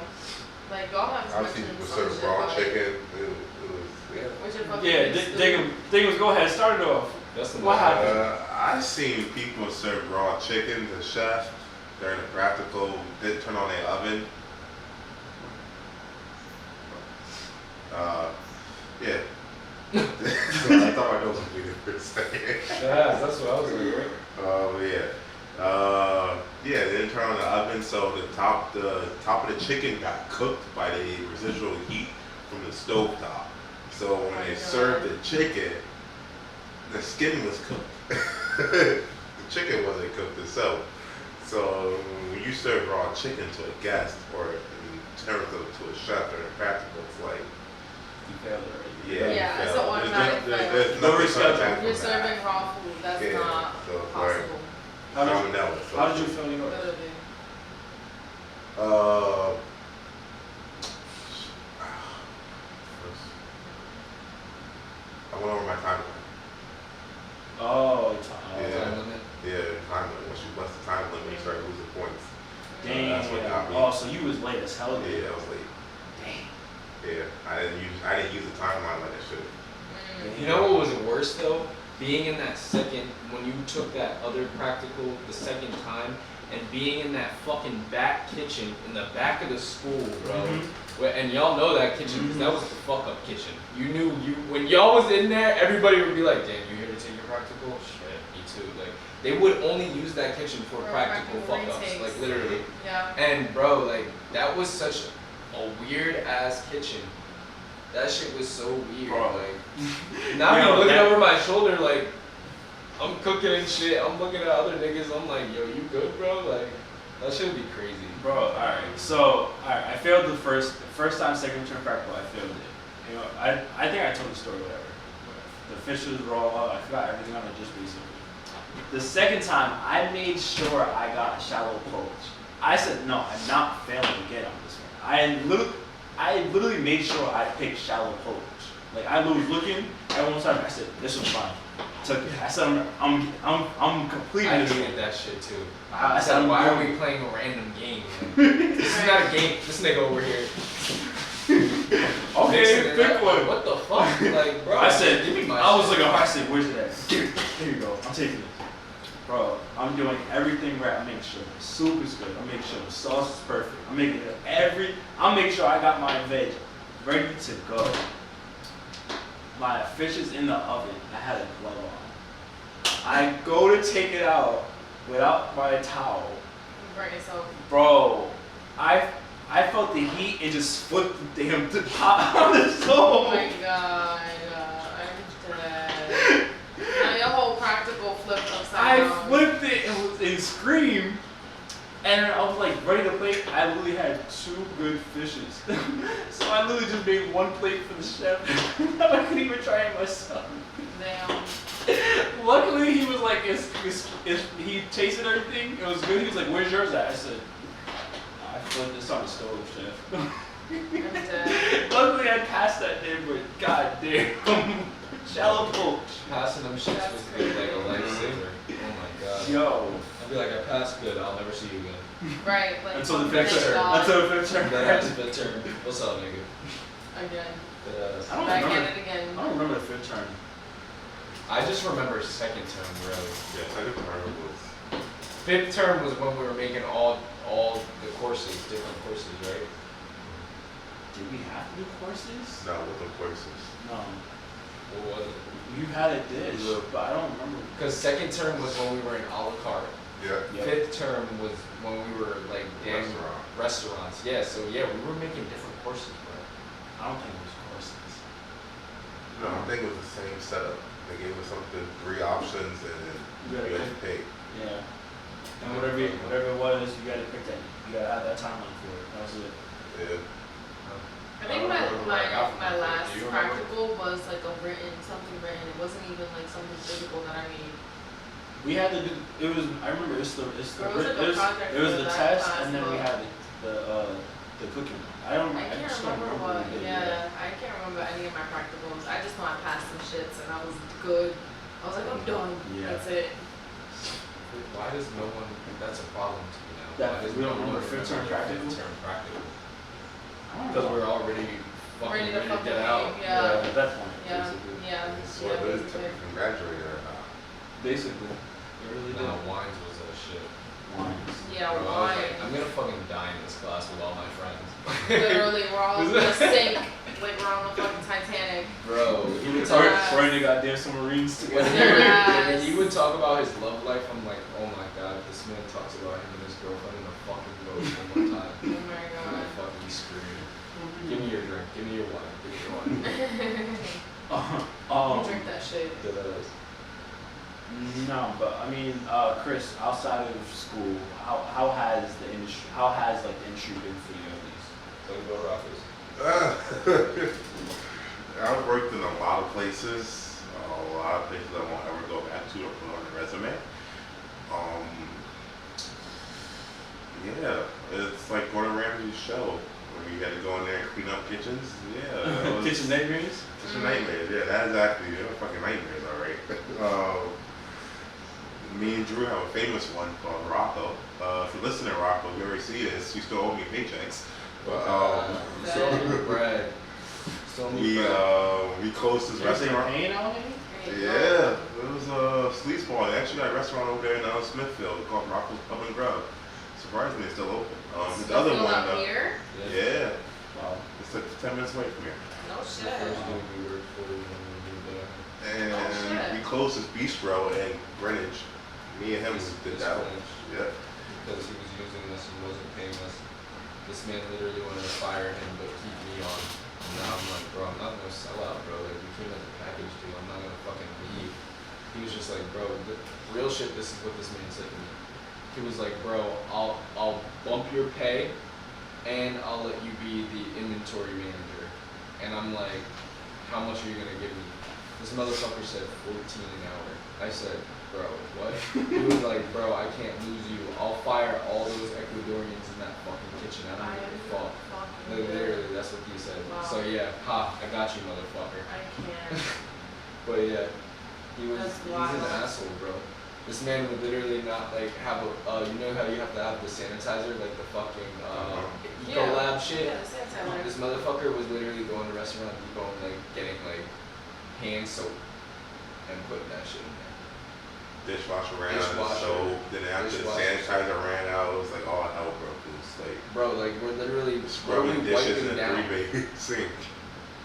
B: Like y'all have
D: I've seen
B: mentioned
D: people
B: some
D: serve
B: shit
D: raw
B: about
D: chicken.
B: it.
D: It was
B: Which is fucking
A: Yeah, Diggums, go ahead, start it off.
G: That's the
A: What happened?
D: I've seen people serve raw chicken to chefs during the practical. Did turn on their oven. Yeah. So I thought my nose was bleeding for a second.
G: Yeah, that's what I was like, right?
D: Yeah. Yeah, they didn't turn on the oven, so the top of the chicken got cooked by the residual heat from the stove top. So when they served the chicken, the skin was cooked. The chicken wasn't cooked itself. So when you serve raw chicken to a guest, or in terms of to a chef or a practical, it's like,
A: You failed already.
D: yeah,
B: Yeah,
D: you
B: it's
D: failed.
B: an automatic fail.
D: There's
A: No
D: nothing
A: reschedule.
D: contact
B: You're
D: from that.
B: serving raw food. That's
D: Yeah,
B: not
D: so it's like-
B: possible.
D: Salmonella, so-
A: How did you fail yours?
B: Literally.
D: I went over my timeline.
A: Oh,
D: Yeah.
G: Time limit.
D: Yeah, time limit. Once you bust the time limit, you start losing points.
A: dang.
D: That's what got me.
A: Oh, so you was late as hell.
D: Yeah, I was late.
A: Dang.
D: Yeah, I didn't use the timeline like I should have.
G: You know what was worse though? Being in that second, when you took that other practical the second time, and being in that fucking back kitchen in the back of the school, bro.
A: Mhm.
G: And y'all know that kitchen because that was the fuck up kitchen. You knew when y'all was in there, everybody would be like, "Damn, you here to take your practical? Shit, me too." Like they would only use that kitchen for practical fuck ups,
B: retakes.
G: like literally.
B: Yeah.
G: And bro, like that was such a weird ass kitchen. That shit was so weird.
A: Bro.
G: Like now
A: Yo,
G: I'm looking
A: that-
G: over my shoulder like I'm cooking and shit. I'm looking at other niggas. I'm like, yo, you good, bro? Like that shit would be crazy.
A: Bro, alright. So, alright, I failed the first time, second term practical, I failed it. You know, I think I told the story, whatever. The fish was raw, I forgot everything on it just recently. The second time, I made sure I got shallow poach. I said, no, I'm not failing again on this one. I literally made sure I picked shallow poach. Like, I was looking at one time, I said, this was fine. Took it. I said, I'm completely
G: I
A: this
G: hated
A: one.
G: that shit too.
A: I
G: I
A: said,
G: said,
A: I'm
G: why are
A: doing
G: we playing a random game? Like, this is not a game. This nigga over here.
A: Okay,
G: mixing it
A: pick
G: up.
A: one.
G: What the fuck? Like, bro.
A: I said,
G: give me my
A: I was
G: shit.
A: looking hard, I said, where's it at? Here you go, I'm taking it. Bro, I'm doing everything right. I'm making sure the soup is good. I'm making sure the sauce is perfect. I'm making sure I got my veg ready to go. My fish is in the oven. I had a glove on. I go to take it out without my towel.
B: You burnt yourself.
A: Bro, I felt the heat and just flipped the damn pot on the stove.
B: Oh my god, I'm dead. Now your whole practical flipped upside
A: I
B: down.
A: flipped it and screamed. And then I was like ready to plate. I literally had 2 good fishes. So I literally just made 1 plate for the chef. I couldn't even try it myself.
B: Damn.
A: Luckily, he was like, he tasted everything. It was good. He was like, "Where's yours at?" I said, "I flipped this on the stove, chef."
B: I'm dead.
A: Luckily, I passed that day, but goddamn, shallow poach.
C: Passing them shits was good, like a lifesaver. Oh my god.
A: Yo,
C: I'd be like, I passed good, I'll never see you again.
B: Right, like
A: until the
B: thank
A: fifth term.
B: God.
A: Until the 5th term.
C: That's a good term. What's up, nigga?
B: Again.
C: But,
A: I don't
B: Back
A: remember.
B: at it again.
A: I don't remember the 5th term.
C: I just remember second term, really.
D: Yeah, second term was.
C: Fifth term was when we were making all the courses, different courses, right?
A: Did we have to do courses?
D: No, with the courses.
A: No.
C: What was it?
A: You had a dish, but I don't remember.
C: Because second term was when we were in a la carte.
D: Yeah.
A: Yep.
C: Fifth term was when we were like damn
D: Restaurant.
C: restaurants. Yeah, so yeah, we were making different courses, bro.
A: I don't think it was courses.
D: No, I think it was the same setup. They gave us something, 3 options, and then
A: You
D: you
A: gotta
D: had to pay.
A: Yeah. And whatever it was, you gotta pick that. You gotta have that timeline for it. That was it.
D: Yeah.
B: I think my last
C: Do you remember?
B: practical was like a written, something written. It wasn't even like something physical that I made.
A: We had to do. It was. I remember. It's the.
B: Or it was like a project
A: it was
B: for
A: the
B: that
A: test,
B: class,
A: and then we
B: but-
A: had the cooking. I don't.
B: I can't
A: just don't
B: remember
A: what
B: what.
A: we did.
B: Yeah, I can't remember any of my practicals. I just know I passed some shits and I was good. I was like, I'm done.
A: Yeah.
B: That's it.
C: Why does no one? That's a problem to me now.
A: That
C: Why does
A: we don't
C: no one
A: remember fifth term practical?
C: Fifth term practical.
A: I don't
C: Because
A: know.
C: we're already fucking
B: Ready to
C: ready to
B: fucking
C: get out.
B: leave, yeah.
A: At that point.
B: Yeah,
A: Basically.
B: yeah,
D: It's what
B: yeah,
D: it is to
B: basically.
D: congratulate her.
A: Basically. It really did.
C: Nah, wines was a shit.
A: Wines.
B: Yeah,
C: Bro, I was like,
B: wine.
C: I'm gonna fucking die in this class with all my friends.
B: Literally, we're all gonna sink like we're on the fucking Titanic.
C: Bro, he would
A: Or,
C: talk.
A: or they goddamn submarines together.
B: Yeah.
C: When he would talk about his love life, I'm like, oh my god, this man talks about him and his girlfriend in a fucking boat one more time.
B: Oh my
C: I'm
B: god.
C: gonna fucking scream. Give me your drink. Give me your wine. Give me your wine.
B: Drink that shit.
A: No, but I mean, Chris, outside of school, how has the industry been for you at least?
C: So we go to office.
D: I've worked in a lot of places I won't ever go back to or put on the resume. Yeah, it's like Gordon Ramsay's show where you had to go in there and clean up kitchens. Yeah, that was-
A: Kitchen nightmares?
D: Kitchen nightmares. Yeah, that's actually they're fucking nightmares, all right. Me and Drew have a famous one called Rocco. If you listen to Rocco, if you ever see this, you still owe me paychecks. But
C: You still need the bread. Still need bread.
D: we closed this
A: Is it
D: restaurant.
A: pain on it?
D: Yeah, it was a sleazeball. They actually got a restaurant over there in Smithfield called Rocco's Pub and Grub. Surprisingly, it's still open. The other one,
B: up here?
D: yeah,
A: Wow.
D: it's like 10 minutes away from here.
B: No
C: First
B: shit.
C: thing we worked for when we moved there.
D: And
B: shit.
D: we closed this bistro in Greenwich. Me and him did that one.
C: Greenwich.
D: Yeah.
C: Because he was using us and wasn't paying us. This man literally wanted to fire him but keep me on. And now I'm like, bro, I'm not gonna sell out, bro. Like, we came as a package deal. I'm not gonna fucking leave. He was just like, bro, the real shit, this is what this man said to me. He was like, bro, I'll bump your pay and I'll let you be the inventory manager. And I'm like, how much are you gonna give me? This motherfucker said 14 an hour. I said, bro, what? He was like, bro, I can't lose you. I'll fire all those Ecuadorians in that fucking kitchen. I don't give a fuck. Like, literally, that's what he said.
B: Wow.
C: So yeah, ha, I got you, motherfucker.
B: I can't.
C: But yeah, he's
B: That's
C: an
B: wild.
C: asshole, bro. This man would literally not like have a, you know how you have to have the sanitizer, like the fucking Eco Lab shit?
B: Yeah, the sanitizer.
C: This motherfucker was literally going to Restaurant Depot and like getting like hand soap and putting that shit in there.
D: Dishwasher ran out of
C: Dishwasher.
D: soap. Then after the
C: Dishwasher.
D: sanitizer ran out, it was like all hell broke loose. Like
C: Bro, like we're literally what are
D: scrubbing
C: we
D: dishes
C: wiping
D: in a
C: down?
D: 3-bay sink.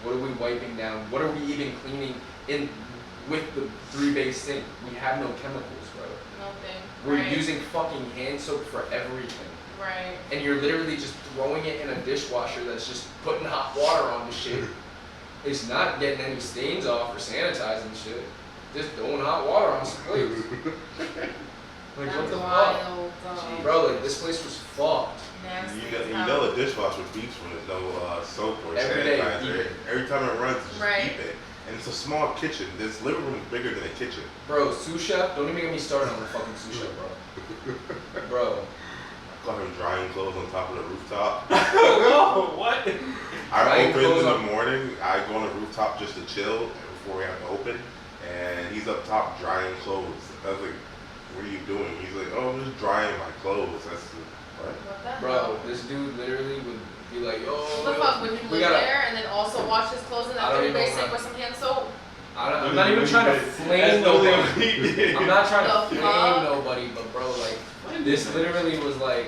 C: What are we wiping down? What are we even cleaning in with the 3-bay sink? We have no chemicals, bro.
B: Nothing.
C: We're
B: Right.
C: using fucking hand soap for everything.
B: Right.
C: And you're literally just throwing it in a dishwasher that's just putting hot water on the shit. It's not getting any stains off or sanitizing shit. Just throwing hot water on some plates. Like
B: That's
C: what the fuck?
B: wild,
G: Bro, like this place was fucked.
B: Nasty
D: You
B: as
D: know
B: hell.
D: the dishwasher beeps when there's no soap or
G: Every day,
D: sanitizer. Every time it runs, it's just
B: Right.
D: beeping. And it's a small kitchen. This living room is bigger than a kitchen.
G: Bro, sous chef, don't even get me started on the fucking sous chef, bro. Bro.
D: I caught him drying clothes on top of the rooftop.
A: No, what?
D: I
G: Drying
D: open in
G: clothes
D: the
G: on-
D: morning. I go on the rooftop just to chill before we have to open. And he's up top drying clothes. I was like, what are you doing? He's like, oh, I'm just drying my clothes. That's what?
B: What the hell?
G: Bro, this dude literally would be like, yo,
B: What the fuck, would he
G: we
B: live
G: gotta-
B: there and then also wash his clothes in
G: I
B: that
G: don't
B: 30
G: even
B: day
G: know
B: sink
G: how-
B: with some hand soap?
G: I'm not even trying to flame nobody. I'm not trying to
B: The
G: flame
B: fuck?
G: nobody, but bro, like, this literally was like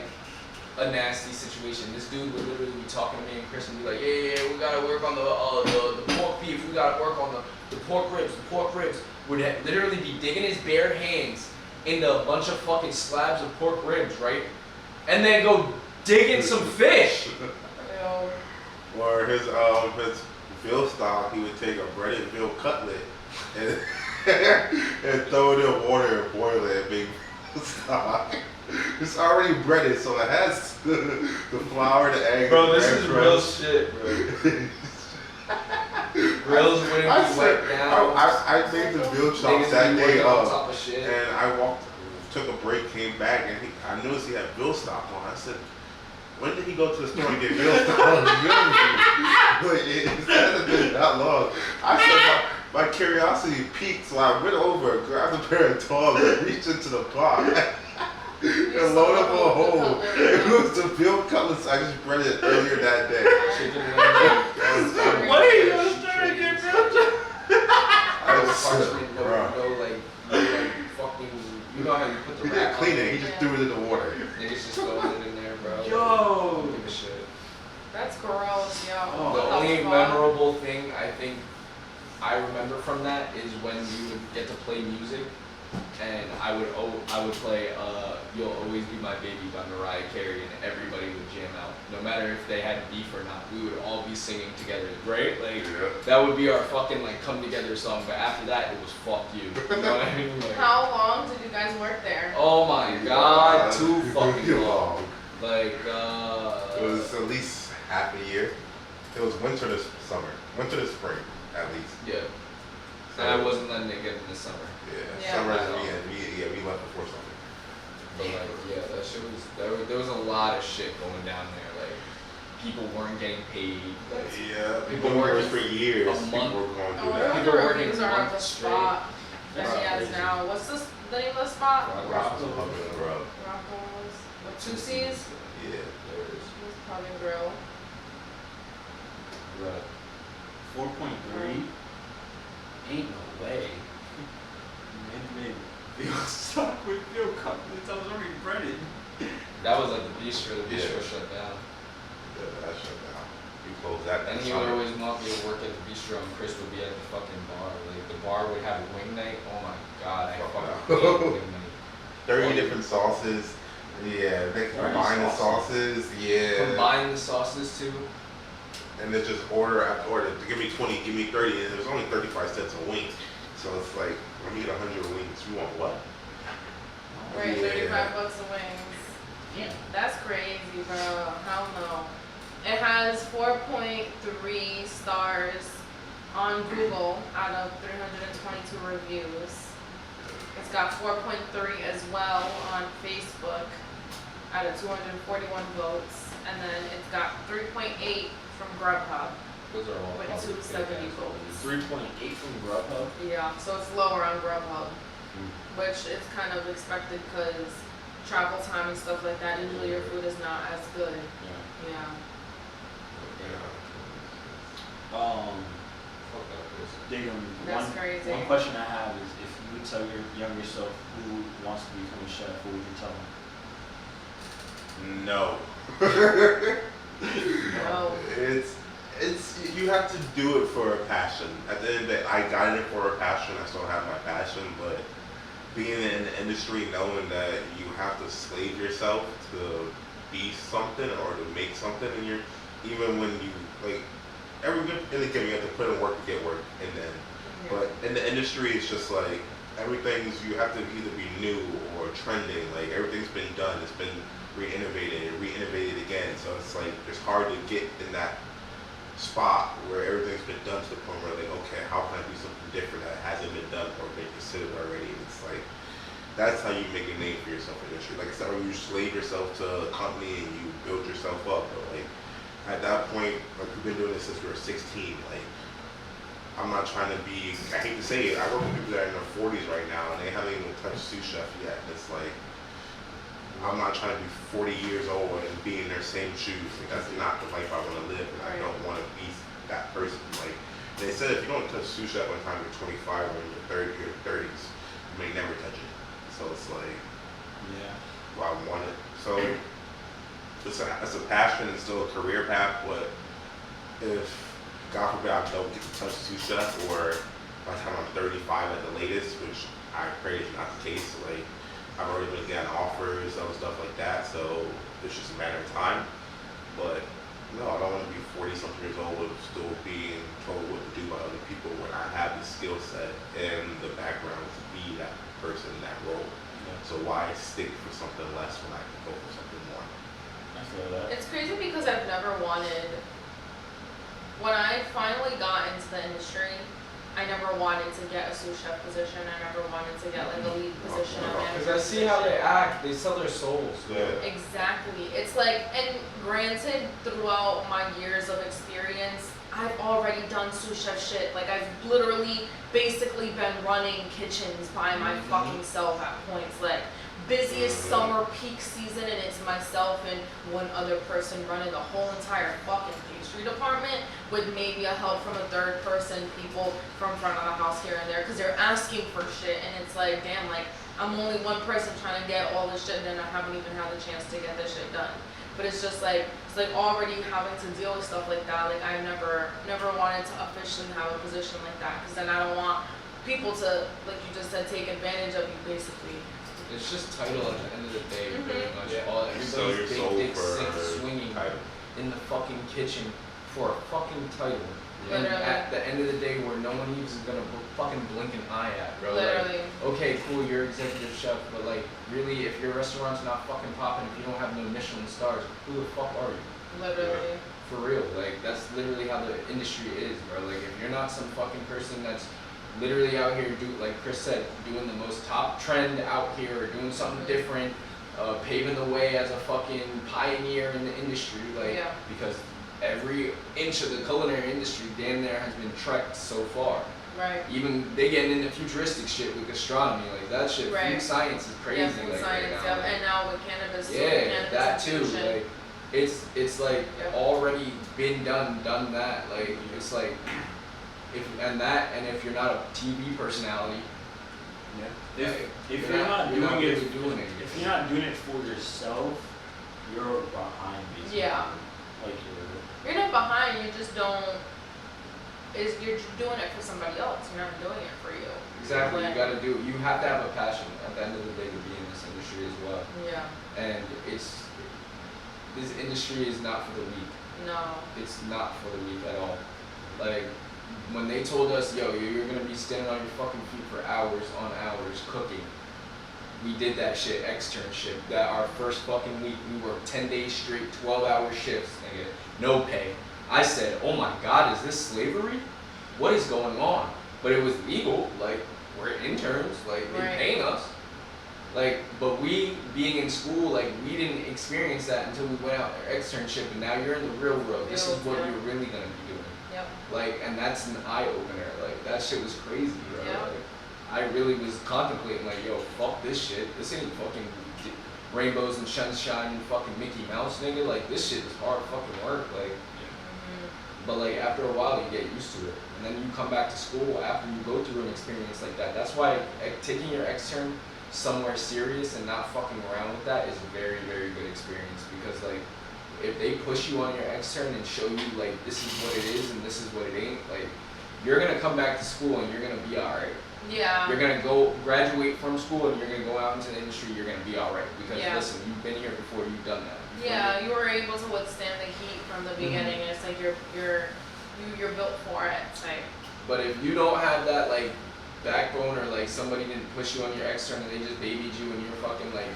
G: a nasty situation. This dude would literally be talking to me and Chris and be like, yeah, we gotta work on the pork beef, we gotta work on the pork ribs. Would literally be digging his bare hands into a bunch of fucking slabs of pork ribs, right? And then go digging some fish.
B: Ew.
D: Or his veal stock, he would take a breaded veal cutlet and, and throw it in water and boil it and make veal stock. It's already breaded, so it has the flour, the egg,
C: Bro,
D: the
C: this
D: egg
C: is real
D: crust.
C: shit, bro.
G: Grills wouldn't
D: I
G: be
D: said,
G: wet down.
D: I made the veal chops
G: Niggas
D: that
G: be
D: day
G: working on
D: up,
G: top of shit.
D: and I took a break, came back, and I noticed he had veal stock on. I said, when did he go to the store and get veal stock? Like, it hasn't been that long. I said, my curiosity piqued, so I went over, grabbed a pair of tongs, and reached into the pot. And loaded up a hole. It was the veal cutlets I just breaded earlier that day.
G: Chicken wings.
A: What are you gonna start to get real?
G: I was parchment, no,
D: Bruh.
G: like fucking, you know how you put the
D: He didn't
G: wrap
D: clean
G: on
D: it, he just threw it in the water.
G: Niggas just throwing it in there, bro.
A: Yo.
G: Don't give a shit.
B: That's gross, yo.
A: Oh.
G: The
B: What
G: only
B: fuck?
G: memorable thing I think I remember from that is when we would get to play music, and I would play "You'll Always Be My Baby" by Mariah Carey, and everybody would jam out, no matter if they had beef or not. We would all be singing together, right? Like
D: Yeah.
G: that would be our fucking like come together song. But after that, it was fuck you. You know what I mean? Like,
B: How long did you guys work there?
G: oh my god, too fucking long.
D: long.
G: Like
D: It was at least half a year. It was winter to spring, at least.
G: yeah. And I wasn't letting it get in the summer.
B: Yeah.
D: Summer,
G: I know.
D: we left before summer.
G: But like, yeah, that shit was there was a lot of shit going down there. Like, people weren't getting paid. Like,
D: Yeah,
G: People
D: people worked
G: working
D: for years.
G: a
D: People
G: month.
D: were going
B: I
D: through
B: wonder
D: that.
B: what
G: People
B: the
G: working
B: reviews are of the
G: months
B: spot that
G: That's
B: he has
G: crazy.
B: now. What's the name of the spot?
D: Rocco's Pub and Grub.
B: Rocco's. With 2 C's?
D: Yeah.
G: there it is.
B: Pub and Grill.
G: Right.
A: 4.3? Ain't no way. Man, veal stock with veal cutlets. I was already breaded.
G: That was like the bistro. The bistro
D: Yeah.
G: shut down.
D: Yeah, that shut down. We closed that
G: And
D: this
G: he would
D: summer.
G: always want me to work at the bistro, and Chris would be at the fucking bar. Like, the bar would have a wing night. Oh my god, I
D: Fuck
G: fucking
D: no.
G: hate wing night.
D: 30 different sauces. Yeah, they
A: 30
D: combine the sauces. Yeah.
G: Combine the sauces too.
D: And then just order after order. Give me 20, give me 30, and there's only 35 cents a wing. So it's like, let me get 100 wings. You want what?
B: Right,
D: Yeah.
B: $35 a wings.
A: Yeah.
B: That's crazy, bro. Hell no. It has 4.3 stars on Google out of 322 reviews. It's got 4.3 as well on Facebook out of 241 votes. And then it's got 3.8 from Grubhub
G: Those are all
B: with
G: probably
B: 270
G: fake-ass
B: votes.
A: 3.8 from Grubhub.
B: Yeah, so it's lower on Grubhub, which is kind of expected because travel time and stuff like that, usually your food is not as good.
A: Yeah.
B: Yeah.
G: Fuck that place.
A: Diggum,
B: That's
A: one,
B: crazy.
A: one question I have is if you would tell your younger self who wants to become a chef, what would you tell them?
D: No.
B: No.
D: It's you have to do it for a passion. At the end of the day, I got it for a passion. I still have my passion, but being in the industry, knowing that you have to slave yourself to be something or to make something, and even when you like every good in the game, you have to put in work to get work, and then.
B: Yeah.
D: But in the industry, it's just like you have to either be new or trending. Like everything's been done, it's been re-innovated and re-innovated again. So it's like it's hard to get in that spot where everything's been done to the point where like, okay, how can I do something different that hasn't been done or been considered already? And it's like that's how you make a name for yourself in the industry. Like I said, when you slave yourself to a company and you build yourself up, but like at that point, like we've been doing this since we were 16. Like I'm not trying to be, I hate to say it, I work with people that are in their 40s right now and they haven't even touched sous chef yet. And it's like, I'm not trying to be 40 years old and be in their same shoes. Like that's not the life I want to live, and I don't want to be that person. Like they said, if you don't touch sous chef by the time you're 25 or in your 30s, you may never touch it. So it's like,
A: Yeah.
D: well, I want it. So it's a passion and still a career path, but if God forbid I don't get to touch sous chef, or by the time I'm 35 at the latest, which I pray is not the case. Like I've already been getting offers, other stuff like that, so it's just a matter of time. But no, I don't want to be 40-something years old and still being told what to do by other people when I have the skill set and the background to be that person in that role.
A: Yeah.
D: So why stick for something less when I can go for something more?
A: I feel that.
B: It's crazy because I've never wanted, when I finally got into the industry, I never wanted to get a sous chef position. I never wanted to get like a lead position, a manager
G: Because I see how they act. They sell their souls.
D: Yeah.
B: Exactly. It's like, and granted, throughout my years of experience, I've already done sous chef shit. Like I've literally basically been running kitchens by my fucking self at points. Like busiest summer peak season, and it's myself and one other person running the whole entire fucking pastry department with maybe a help from a third person, people from front of the house here and there, because they're asking for shit, and it's like, damn, like I'm only one person trying to get all this shit done. I haven't even had the chance to get this shit done. But it's just like, it's like already having to deal with stuff like that. Like I never wanted to officially have a position like that, because then I don't want people to, like you just said, take advantage of you basically.
G: It's just title at the end of the day, pretty much.
A: Yeah.
G: All
D: You sell your
G: everybody's
D: soul
G: big dick
D: for
G: sick swinging
D: title.
G: in the fucking kitchen for a fucking title. And
B: Literally.
G: at the end of the day, where no one even is gonna fucking blink an eye at, bro.
B: Literally.
G: Like, okay, cool, you're executive chef, but like, really, if your restaurant's not fucking popping, if you don't have no Michelin stars, who the fuck are you?
B: Literally.
G: For real, like that's literally how the industry is, bro. Like if you're not some fucking person that's literally out here like Chris said, doing the most top trend out here, or doing something different, paving the way as a fucking pioneer in the industry, like
B: Yeah.
G: because every inch of the culinary industry damn near has been trekked so far.
B: Right.
G: Even they getting into futuristic shit with gastronomy, like that shit.
B: Right.
G: Food science is crazy,
B: Yeah, food
G: like
B: science,
G: right now.
B: yep.
G: like-
B: And now with cannabis, too,
G: yeah,
B: cannabis
G: that too.
B: infusion.
G: Like, it's like
B: Yeah.
G: already been done that. Like it's like if you're not a TV personality,
A: Yeah.
G: like,
A: If you're not doing it,
G: really doing it.
A: if you're not doing it for yourself, you're behind basically.
B: Yeah.
A: Like
B: You're not behind, you just don't, you're doing it for somebody else, you're not doing it for you.
G: Exactly, you
B: Like,
G: gotta do. You have to have a passion at the end of the day to be in this industry as well.
B: Yeah,
G: And this industry is not for the weak.
B: no,
G: It's not for the weak at all. Like when they told us, yo, you're gonna be standing on your fucking feet for hours on hours cooking. We did that shit, externship. That our first fucking week, we worked 10 days straight, 12-hour shifts, nigga, no pay. I said, oh my God, is this slavery? What is going on? But it was legal, like, we're interns, like, they
B: Right.
G: paying us. Like, but we, being in school, like, we didn't experience that until we went out our externship, and now you're in the real world. This is what
B: Yeah.
G: you're really gonna be doing.
B: yep,
G: Like, and that's an eye-opener. Like, that shit was crazy, bro.
B: Yeah.
G: Like, I really was contemplating, like, yo, fuck this shit. This ain't fucking rainbows and sunshine and fucking Mickey Mouse, nigga. Like, this shit is hard fucking work. Like, but like after a while, you get used to it, and then you come back to school after you go through an experience like that. That's why taking your extern somewhere serious and not fucking around with that is a very, very good experience, because like if they push you on your extern and show you like this is what it is and this is what it ain't, like you're gonna come back to school and you're gonna be alright.
B: yeah,
G: You're gonna go graduate from school and you're gonna go out into the industry, you're gonna be alright, because
B: Yeah.
G: listen, you've been here before, you've done that.
B: yeah, you were able to withstand the heat from the beginning, and it's like you're built for it, it's like,
G: But if you don't have that like backbone or like somebody didn't push you on your extern and they just babied you and you're fucking like,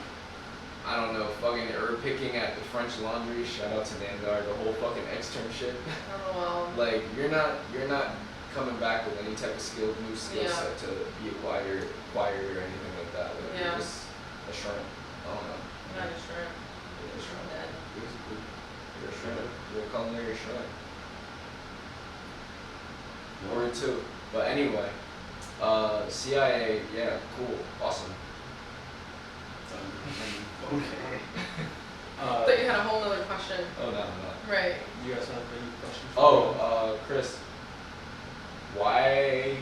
G: I don't know, fucking herb picking at the French Laundry. Shout out to Vanguard, the whole fucking extern shit.
B: Oh wow.
G: Like you're not coming back with any type of new skill set to be acquired or anything like that. Like, you're just a shrimp. I don't know.
B: Not a shrimp.
G: You're a shrimp.
B: Dead.
G: You're a shrimp. You're a culinary shrimp. Or two. But anyway, CIA, yeah, cool, awesome.
E: Okay.
B: I thought you had a whole other question.
G: Oh no.
B: Right.
E: You guys have any questions?
G: Chris, why?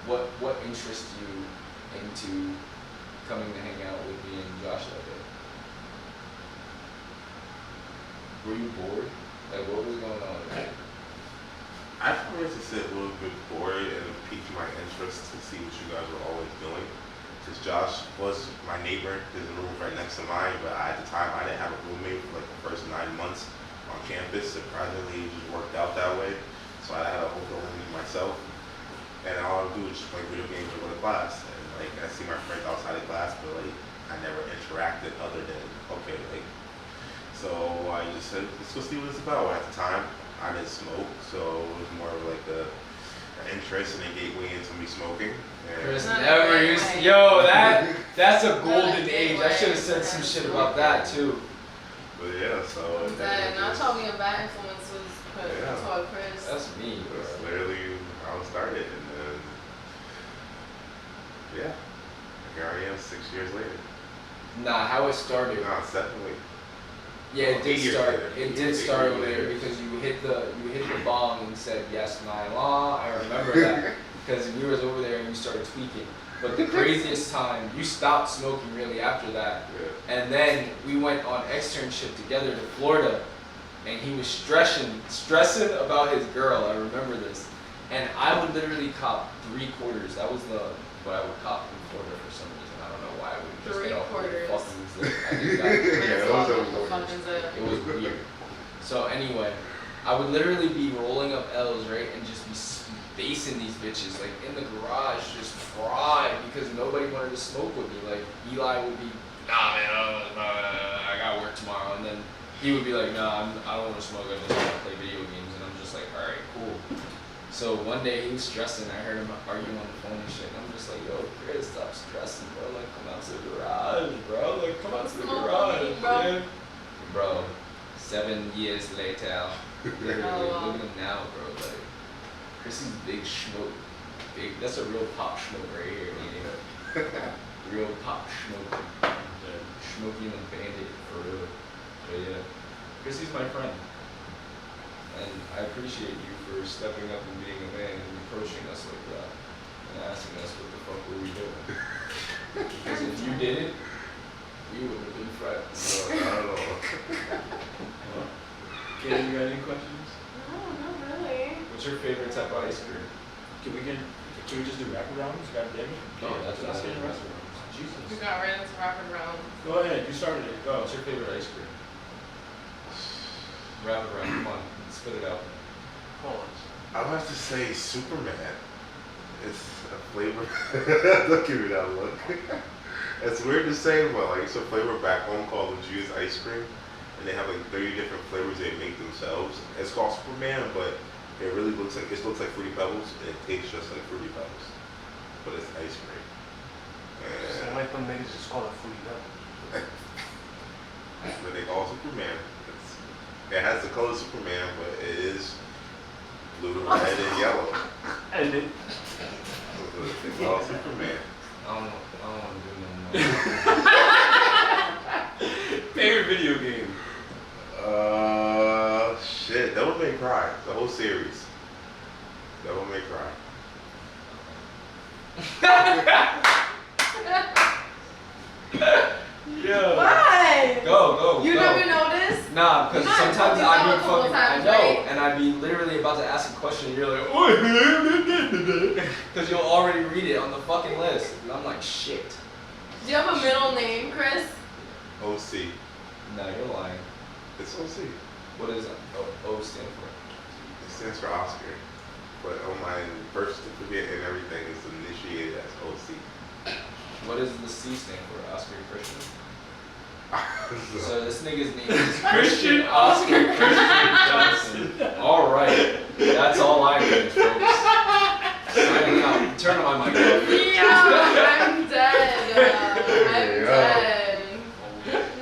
G: What interests you into coming to hang out with me and Josh that day? Were you bored? Like, what was going on?
D: I probably just sit a little bit bored and it piqued my interest to see what you guys were always doing. Because Josh was my neighbor, his room right next to mine, but at the time I didn't have a roommate for like the first 9 months on campus. Surprisingly, it just worked out that way. So I had a whole building to myself. And all I would do is just play video games or go to class. And like I see my friends outside of class, but like I never interacted other than, okay, like, so I just said, let's go see what it's about. At the time, I didn't smoke, so it was more of like an interest and a gateway into me smoking. And
G: Chris
B: Not
G: never
B: a
G: used.
B: gateway.
G: Yo, that's a
B: Not
G: golden
B: a
G: age. I should have said some shit about that too.
D: But yeah, so and then it
B: Not
D: was-
B: talking about bad influences, but
D: Yeah.
B: that's all Chris.
G: That's me, bro.
D: That's literally how it started, and then yeah, here I am 6 years later.
G: Nah, how it started.
D: No, 7 weeks.
G: Yeah, it did
D: 8 years
G: start.
D: later.
G: It did
D: 8
G: start
D: years
G: over there
D: later.
G: because you hit the bong and said yes, my law. I remember that because we was over there and you started tweaking. But the craziest time, you stopped smoking really after that,
D: Yeah.
G: and then we went on externship together to Florida, and he was stressing about his girl. I remember this, and I would literally cop 3/4. That was what I would cop in Florida for some reason. I don't know why I would just get off with
B: 3/4.
G: fucking zip. I just got
D: Yeah,
B: That's
D: those
B: all
D: are
B: the
D: the
B: fucking zip.
G: it was weird. So anyway, I would literally be rolling up L's, right, and just be spacing these bitches, like in the garage, just fried, because nobody wanted to smoke with me. Like Eli would be, nah man, I got work tomorrow, and then he would be like, nah, I don't want to smoke, I just want to play video games, and I'm just like, all right, cool. So one day he was stressing, I heard him arguing on the phone and shit, and I'm just like, yo, Chris, stop stressing, bro, like come out to the garage, bro, like come out to the
B: Smoke
G: garage,
B: with me, bro.
G: man. Bro, 7 years later, literally,
B: Oh, wow.
G: look at him now, bro, like, Chrissy's big schmoke, that's a real pop schmoke right here, man. Real pop schmoke. Smokey and a bandit, for real. But yeah, Chrissy's my friend. And I appreciate you for stepping up and being a man and approaching us like that. And asking us what the fuck were we doing. Because if you didn't, we would have been friends.
D: No, not at all.
E: Okay, you got any questions?
B: No, not really.
G: What's your favorite type of ice cream?
A: Can we just do wraparounds? God damn it.
G: Oh, that's
A: Let's get
G: not-
A: wraparounds.
B: We
A: Jesus.
B: got right into rapid round.
A: Go ahead, you started it, go.
G: What's your favorite ice cream? Wrap it around, come on, spit it out.
E: Hold on.
D: I would have to say Superman. It's a flavor. Don't give me that look. It's weird to say, but like it's a flavor back home called Luigi's ice cream, and they have like 30 different flavors they make themselves. It's called Superman, but it really looks like Fruity Pebbles, and it tastes just like Fruity Pebbles, but it's ice cream.
E: So
D: And
E: my friend made it just call it Fruity Pebbles.
D: but they call it Superman. It has the color Superman, but it is blue, red, and yellow.
E: And it,
D: They call it Superman.
G: I don't want to do no more.
A: Favorite video game?
D: Shit, Devil May Cry, the whole series. Devil May Cry.
A: Yeah.
B: Why?
G: Go.
B: You never noticed?
G: Nah, because
B: You might have
G: sometimes
B: told me
G: I'd
B: so
G: be
B: a couple
G: fucking,
B: times,
G: I know,
B: right?
G: and I'd be literally about to ask a question, and you're like, oh, because you'll already read it on the fucking list, and I'm like, shit.
B: Do you have a middle name, Chris?
D: OC.
G: No, you're lying.
D: It's OC.
G: What does O stand for?
D: It stands for Oscar. but on my birth certificate and everything is initiated as OC.
G: What does the C stand for? Oscar Christian?
D: So,
G: So this nigga's name is Christian Oscar Christian Johnson. Alright. That's all I need, folks. Signing out. Turn my mic off.
B: Yeah, I'm dead. I'm
D: Yeah.
B: dead.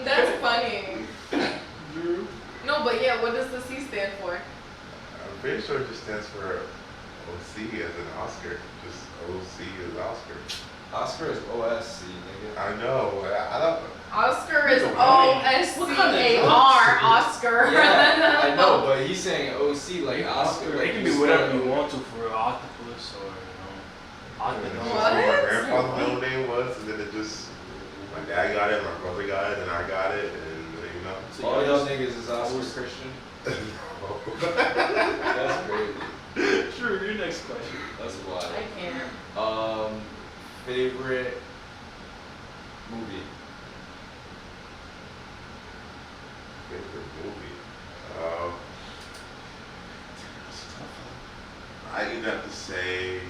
B: That's funny. No, but yeah, what does the C stand for?
D: I'm pretty sure it just stands for OC as in Oscar. Just OC as Oscar.
G: Oscar is OSC, nigga.
D: I know. I don't.
B: Oscar is
A: What
B: OSCAR. Oscar.
G: Yeah, I know, but he's saying OC like Oscar.
E: They can do whatever you want to for octopus or
D: That's just
E: octagon.
D: what my
B: What?
D: grandfather's middle name was, and then it just my dad got it, my brother got it, and I got it, and you know.
A: So
G: All
A: y'all
G: y'all niggas is Oscar Christian.
D: No.
G: That's crazy.
A: Sure, your next question.
G: That's wild.
B: I can't.
G: Favorite movie?
D: Favorite movie? I either have to say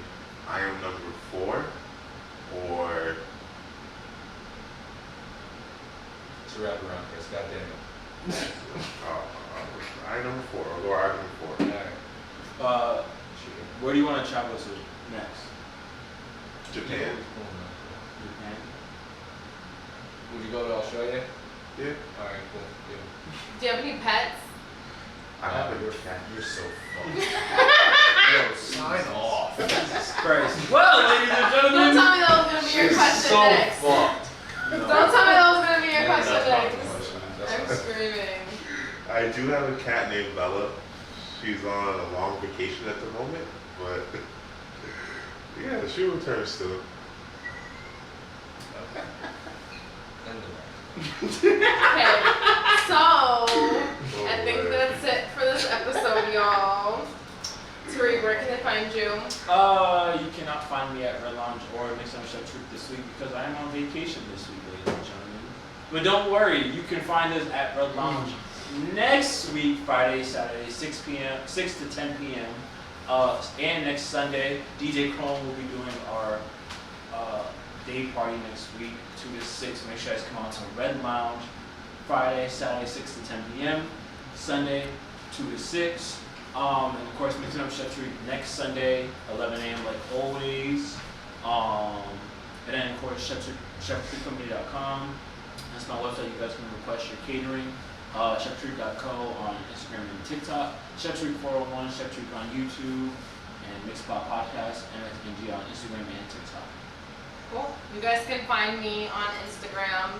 D: I Am Number 4 or
G: To wrap around, Chris. Goddamn
D: I Am Number 4. I'll go I Am Number 4.
G: it. Alright.
A: Where do you want to travel to next?
D: Japan.
A: Japan.
G: Would you go to Australia?
D: Yeah.
G: Alright, cool. Yeah.
B: Do you have any pets?
D: I have a cat.
G: You're so fucked. Yo, sign off.
A: Jesus Christ. Well, ladies and
B: Don't
A: gentlemen.
B: tell me that was gonna be your
G: You're
B: question
G: so
B: next.
G: fucked.
B: Don't tell me that was gonna be your
G: That's
B: question
G: not
B: next.
G: my question. That's
B: I'm
G: not-
B: screaming.
D: I do have a cat named Bella. She's on a long vacation at the moment, but yeah, she'll return soon.
G: End of
B: Okay, so I think that's it for this episode, y'all. Tariq, where can they find you?
A: You cannot find me at Red Lounge or Mix Up Chef Troop this week because I am on vacation this week, ladies and gentlemen. But don't worry, you can find us at Red Lounge next week, Friday, Saturday, 6 to 10 p.m. And next Sunday, DJ Chrome will be doing our day party next week, 2 to 6. Make sure you guys come out to Red Lounge. Friday, Saturday, 6 to 10 p.m. Sunday, 2 to 6. And of course, Mixing Up Chef Treat next Sunday, 11 a.m. like always. And then of course, cheftreatcompany.com. That's my website. You guys can request your catering. ChefTreat.co on Instagram and TikTok. Chef Treat 401, Chef Treat on YouTube, and Mixpot Podcast, MXNG on Instagram and TikTok.
B: Cool. You guys can find me on Instagram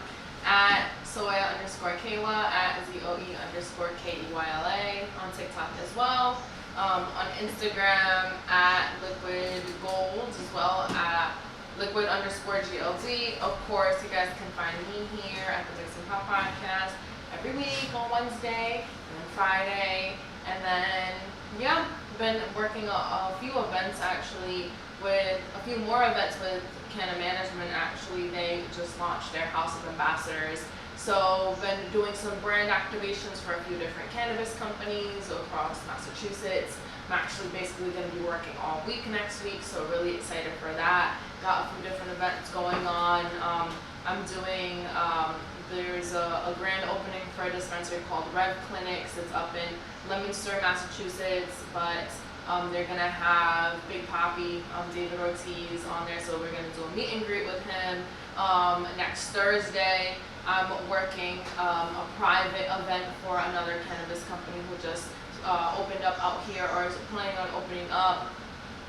B: at Soya_Kayla, at ZOE_KEYLA, on TikTok as well. On Instagram at Liquid Gold, as well at Liquid_GLD. Of course, you guys can find me here at the Mix and Pop Podcast every week on Wednesday and then Friday. And then, yeah, been working a few events actually, with a few more events with Canna Management. Actually, they just launched their House of Ambassadors. So been doing some brand activations for a few different cannabis companies across Massachusetts. I'm actually basically going to be working all week next week, so really excited for that. Got a few different events going on. I'm doing, there's a grand opening for a dispensary called Rev Clinics. It's up in Leominster, Massachusetts, but they're gonna have Big Papi, David Ortiz on there, so we're gonna do a meet and greet with him. Next Thursday, I'm working a private event for another cannabis company who just opened up out here, or is planning on opening up.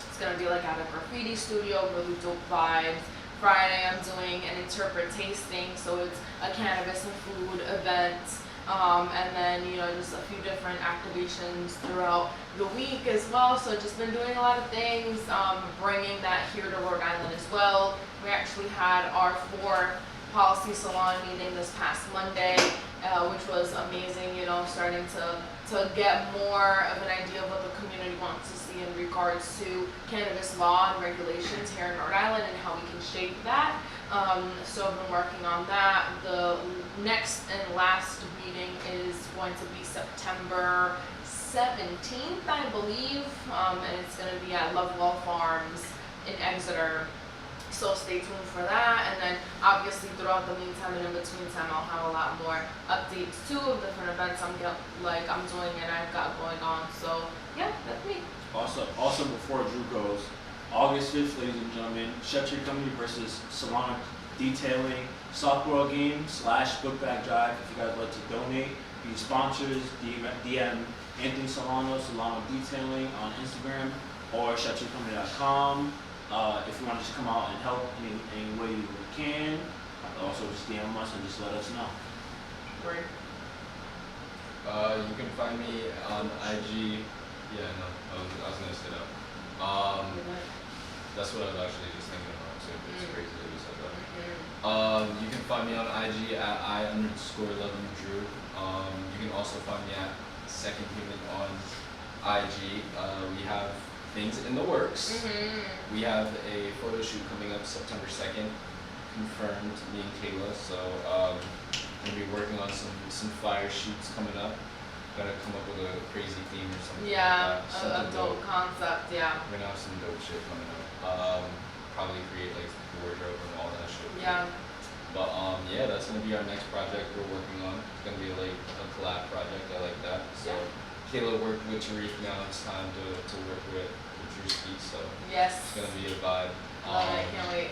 B: It's gonna be like at a graffiti studio, really dope vibes. Friday, I'm doing an interpret tasting, so it's a cannabis and food event. And then, you know, just a few different activations throughout the week as well. So just been doing a lot of things, bringing that here to Rhode Island as well. We actually had our 4th policy salon meeting this past Monday, which was amazing, you know, starting to get more of an idea of what the community wants to see in regards to cannabis law and regulations here in Rhode Island and how we can shape that. So I've been working on that. The next and last meeting is going to be September 17th, I believe, and it's gonna be at Lovewell Farms in Exeter. So stay tuned for that, and then obviously throughout the meantime and in between time, I'll have a lot more updates too of different events I'm doing and I've got going on. So yeah, that's me.
A: Also before Drew goes, August 5th, ladies and gentlemen, Chef Keyla versus Solana Detailing softball game / book bag drive. If you guys would like to donate, be sponsors, DM Anthony Solano Detailing on Instagram or chefkeyla.com. If you want to just come out and help any way you can, also just DM us and just let us know.
B: Great.
C: You can find me on IG. Yeah, no, I was gonna say that. That's what I was actually just thinking about. So it's crazy that you said that. You can find me on IG at I_LoveYouDrew. You can also find me at Second Human on IG. We have things in the works. We have a photo shoot coming up September 2nd, confirmed, me and Kayla. So gonna be working on some fire shoots coming up. Gotta come up with a crazy theme or something.
B: Yeah,
C: like that.
B: a dope concept. Yeah.
C: We're gonna have some dope shit coming up. Probably create like wardrobe and all that shit.
B: Yeah.
C: But yeah, that's gonna be our next project we're working on. It's gonna be like a collab project. I like that. So Kayla worked with Tariq. Now it's time to work with Drewski. So
B: Yes.
C: it's gonna be a vibe.
B: Love it. Can't wait.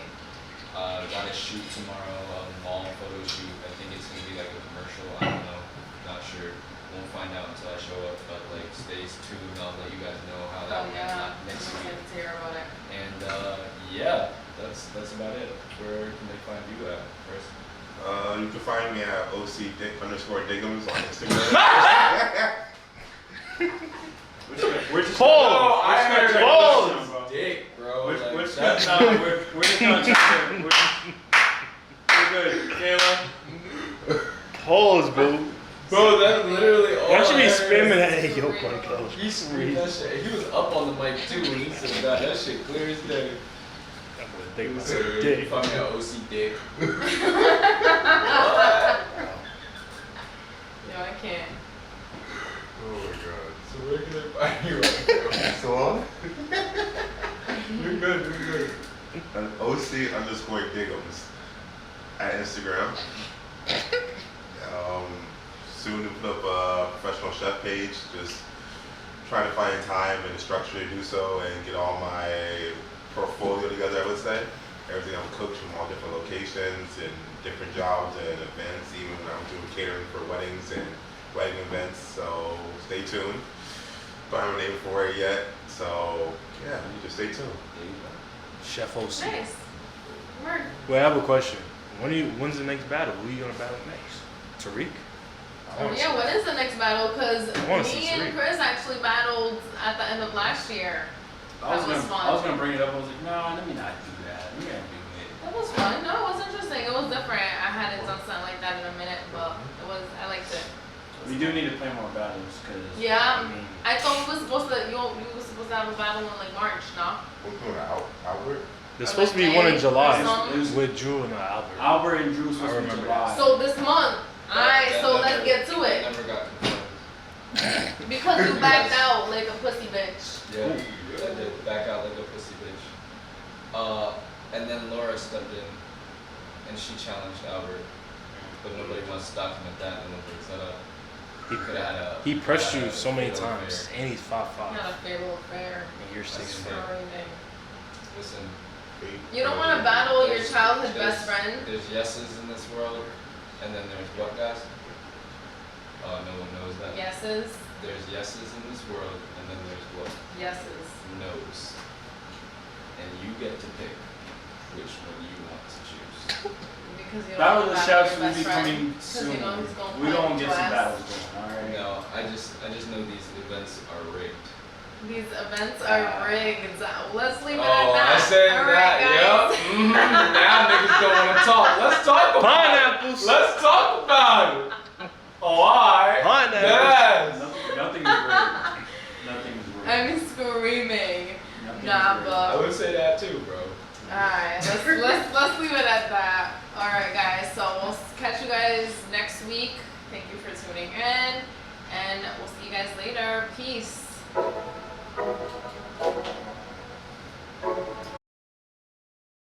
C: Got a shoot tomorrow, mall photo shoot. I think it's gonna be like a commercial. I don't know. Not sure. Won't find out until I show up. But like, stay tuned. I'll let you guys know how that went next
B: I'm
C: week.
B: excited to hear about it.
C: And yeah, that's about it. Where can they find you at first?
D: You can find me at OC_Diggums on Instagram.
A: We're just
E: Pause!
A: I heard
E: Pause!
C: Dick, bro.
A: We're
C: Like,
A: just
C: that's-
A: we're just gonna check in. We're good. Kayla.
E: Pause, bro.
C: Bro, that's literally all.
E: Why should
C: I
E: be
C: heard.
E: spamming that? Hey, yo, Michael.
C: He screamed that shit. He was up on the mic too when he said that. That shit clear as day.
E: I'm gonna think about
C: So,
E: it.
C: you
E: Dick.
C: find me at OC Dick. What?
B: No, I can't.
D: Oh my god.
C: So where can I find you at?
D: So on?
C: You're good, you're good.
D: An OC_Diggums at Instagram. Soon to put up a professional chef page. Just trying to find time and the structure to do so and get all my portfolio together, I would say. Everything I've cooked from all different locations and different jobs and events, even when I'm doing catering for weddings and wedding events. So stay tuned. Don't have a name for it yet. So yeah, you just stay tuned.
E: Chef OC.
B: Nice. Word.
E: Wait, I have a question. When's the next battle? Who are you gonna battle next? Tariq? I wanna
B: Yeah,
E: see-
B: what is the next battle? Because
E: I wanna see
B: me and
E: Tariq.
B: Chris actually battled at the end of last year.
A: I was
B: That was
A: gonna
B: fun.
A: I was gonna bring it up. I was like, no, let me not do that. We gotta do it.
B: That was fun. No, it was interesting. It was different. I hadn't done something like that in a minute, but I liked it.
A: We do need to play more battles because
B: Yeah.
A: I mean,
B: I thought we were supposed to. You were supposed to have a battle in like March, no?
D: We're doing Albert.
E: There's supposed to be one in
B: Or
E: July
B: something.
E: with Drew and Albert.
A: Albert and Drew was
E: I
A: supposed to be
E: remember
A: July.
B: So this month. Alright,
C: That
B: so let's
C: never-
B: get to it.
C: Never got confirmed.
B: Because you backed out like a pussy bitch.
C: Yeah, I did back out like a pussy bitch. And then Laura stepped in and she challenged Albert. But nobody wants to document that and nobody set up.
E: He
C: could have had a.
E: He pressed
C: had
E: you
C: a
E: so many
C: fatal
E: times,
C: affair.
E: and he's 5'5",
B: Not a fatal affair.
E: and you're 6'4".
B: Screaming.
C: Listen.
B: You don't want to battle your
C: there's-
B: childhood
C: there's-
B: best friend.
C: There's yeses in this world, and then there's what, guys? Oh, no one knows that.
B: Yeses.
C: There's yeses in this world, and then there's what?
B: Yeses.
C: No's. And you get to pick which one you want to choose.
B: Because you don't
A: Battle of
B: want
A: the
B: to battle
A: Chefs
B: your
A: will
B: best
A: be
B: friend.
A: coming
B: 'Cause
A: soon.
B: you know he's gonna
A: We
B: fight
A: don't
B: your
A: get some
B: ass.
A: battles going. All right.
C: No, I just know these events are rigged.
B: These events are rigged. Let's leave it at
C: Oh,
B: that.
C: I said
B: All
C: that,
B: right, guys.
C: yep. Now niggas don't want to talk. Let's talk about
E: Pineapples.
C: it. Let's talk about it. Oh, alright.
E: Pineapples.
C: Yes.
A: Nothing is rigged. Nothing is rigged.
B: I'm screaming.
A: Nothing
B: Nah,
A: is rigged.
C: I
B: but
C: would say that too, bro.
B: alright, let's leave it at that. Alright guys, so we'll catch you guys next week. Thank you for tuning in. and we'll see you guys later. Peace.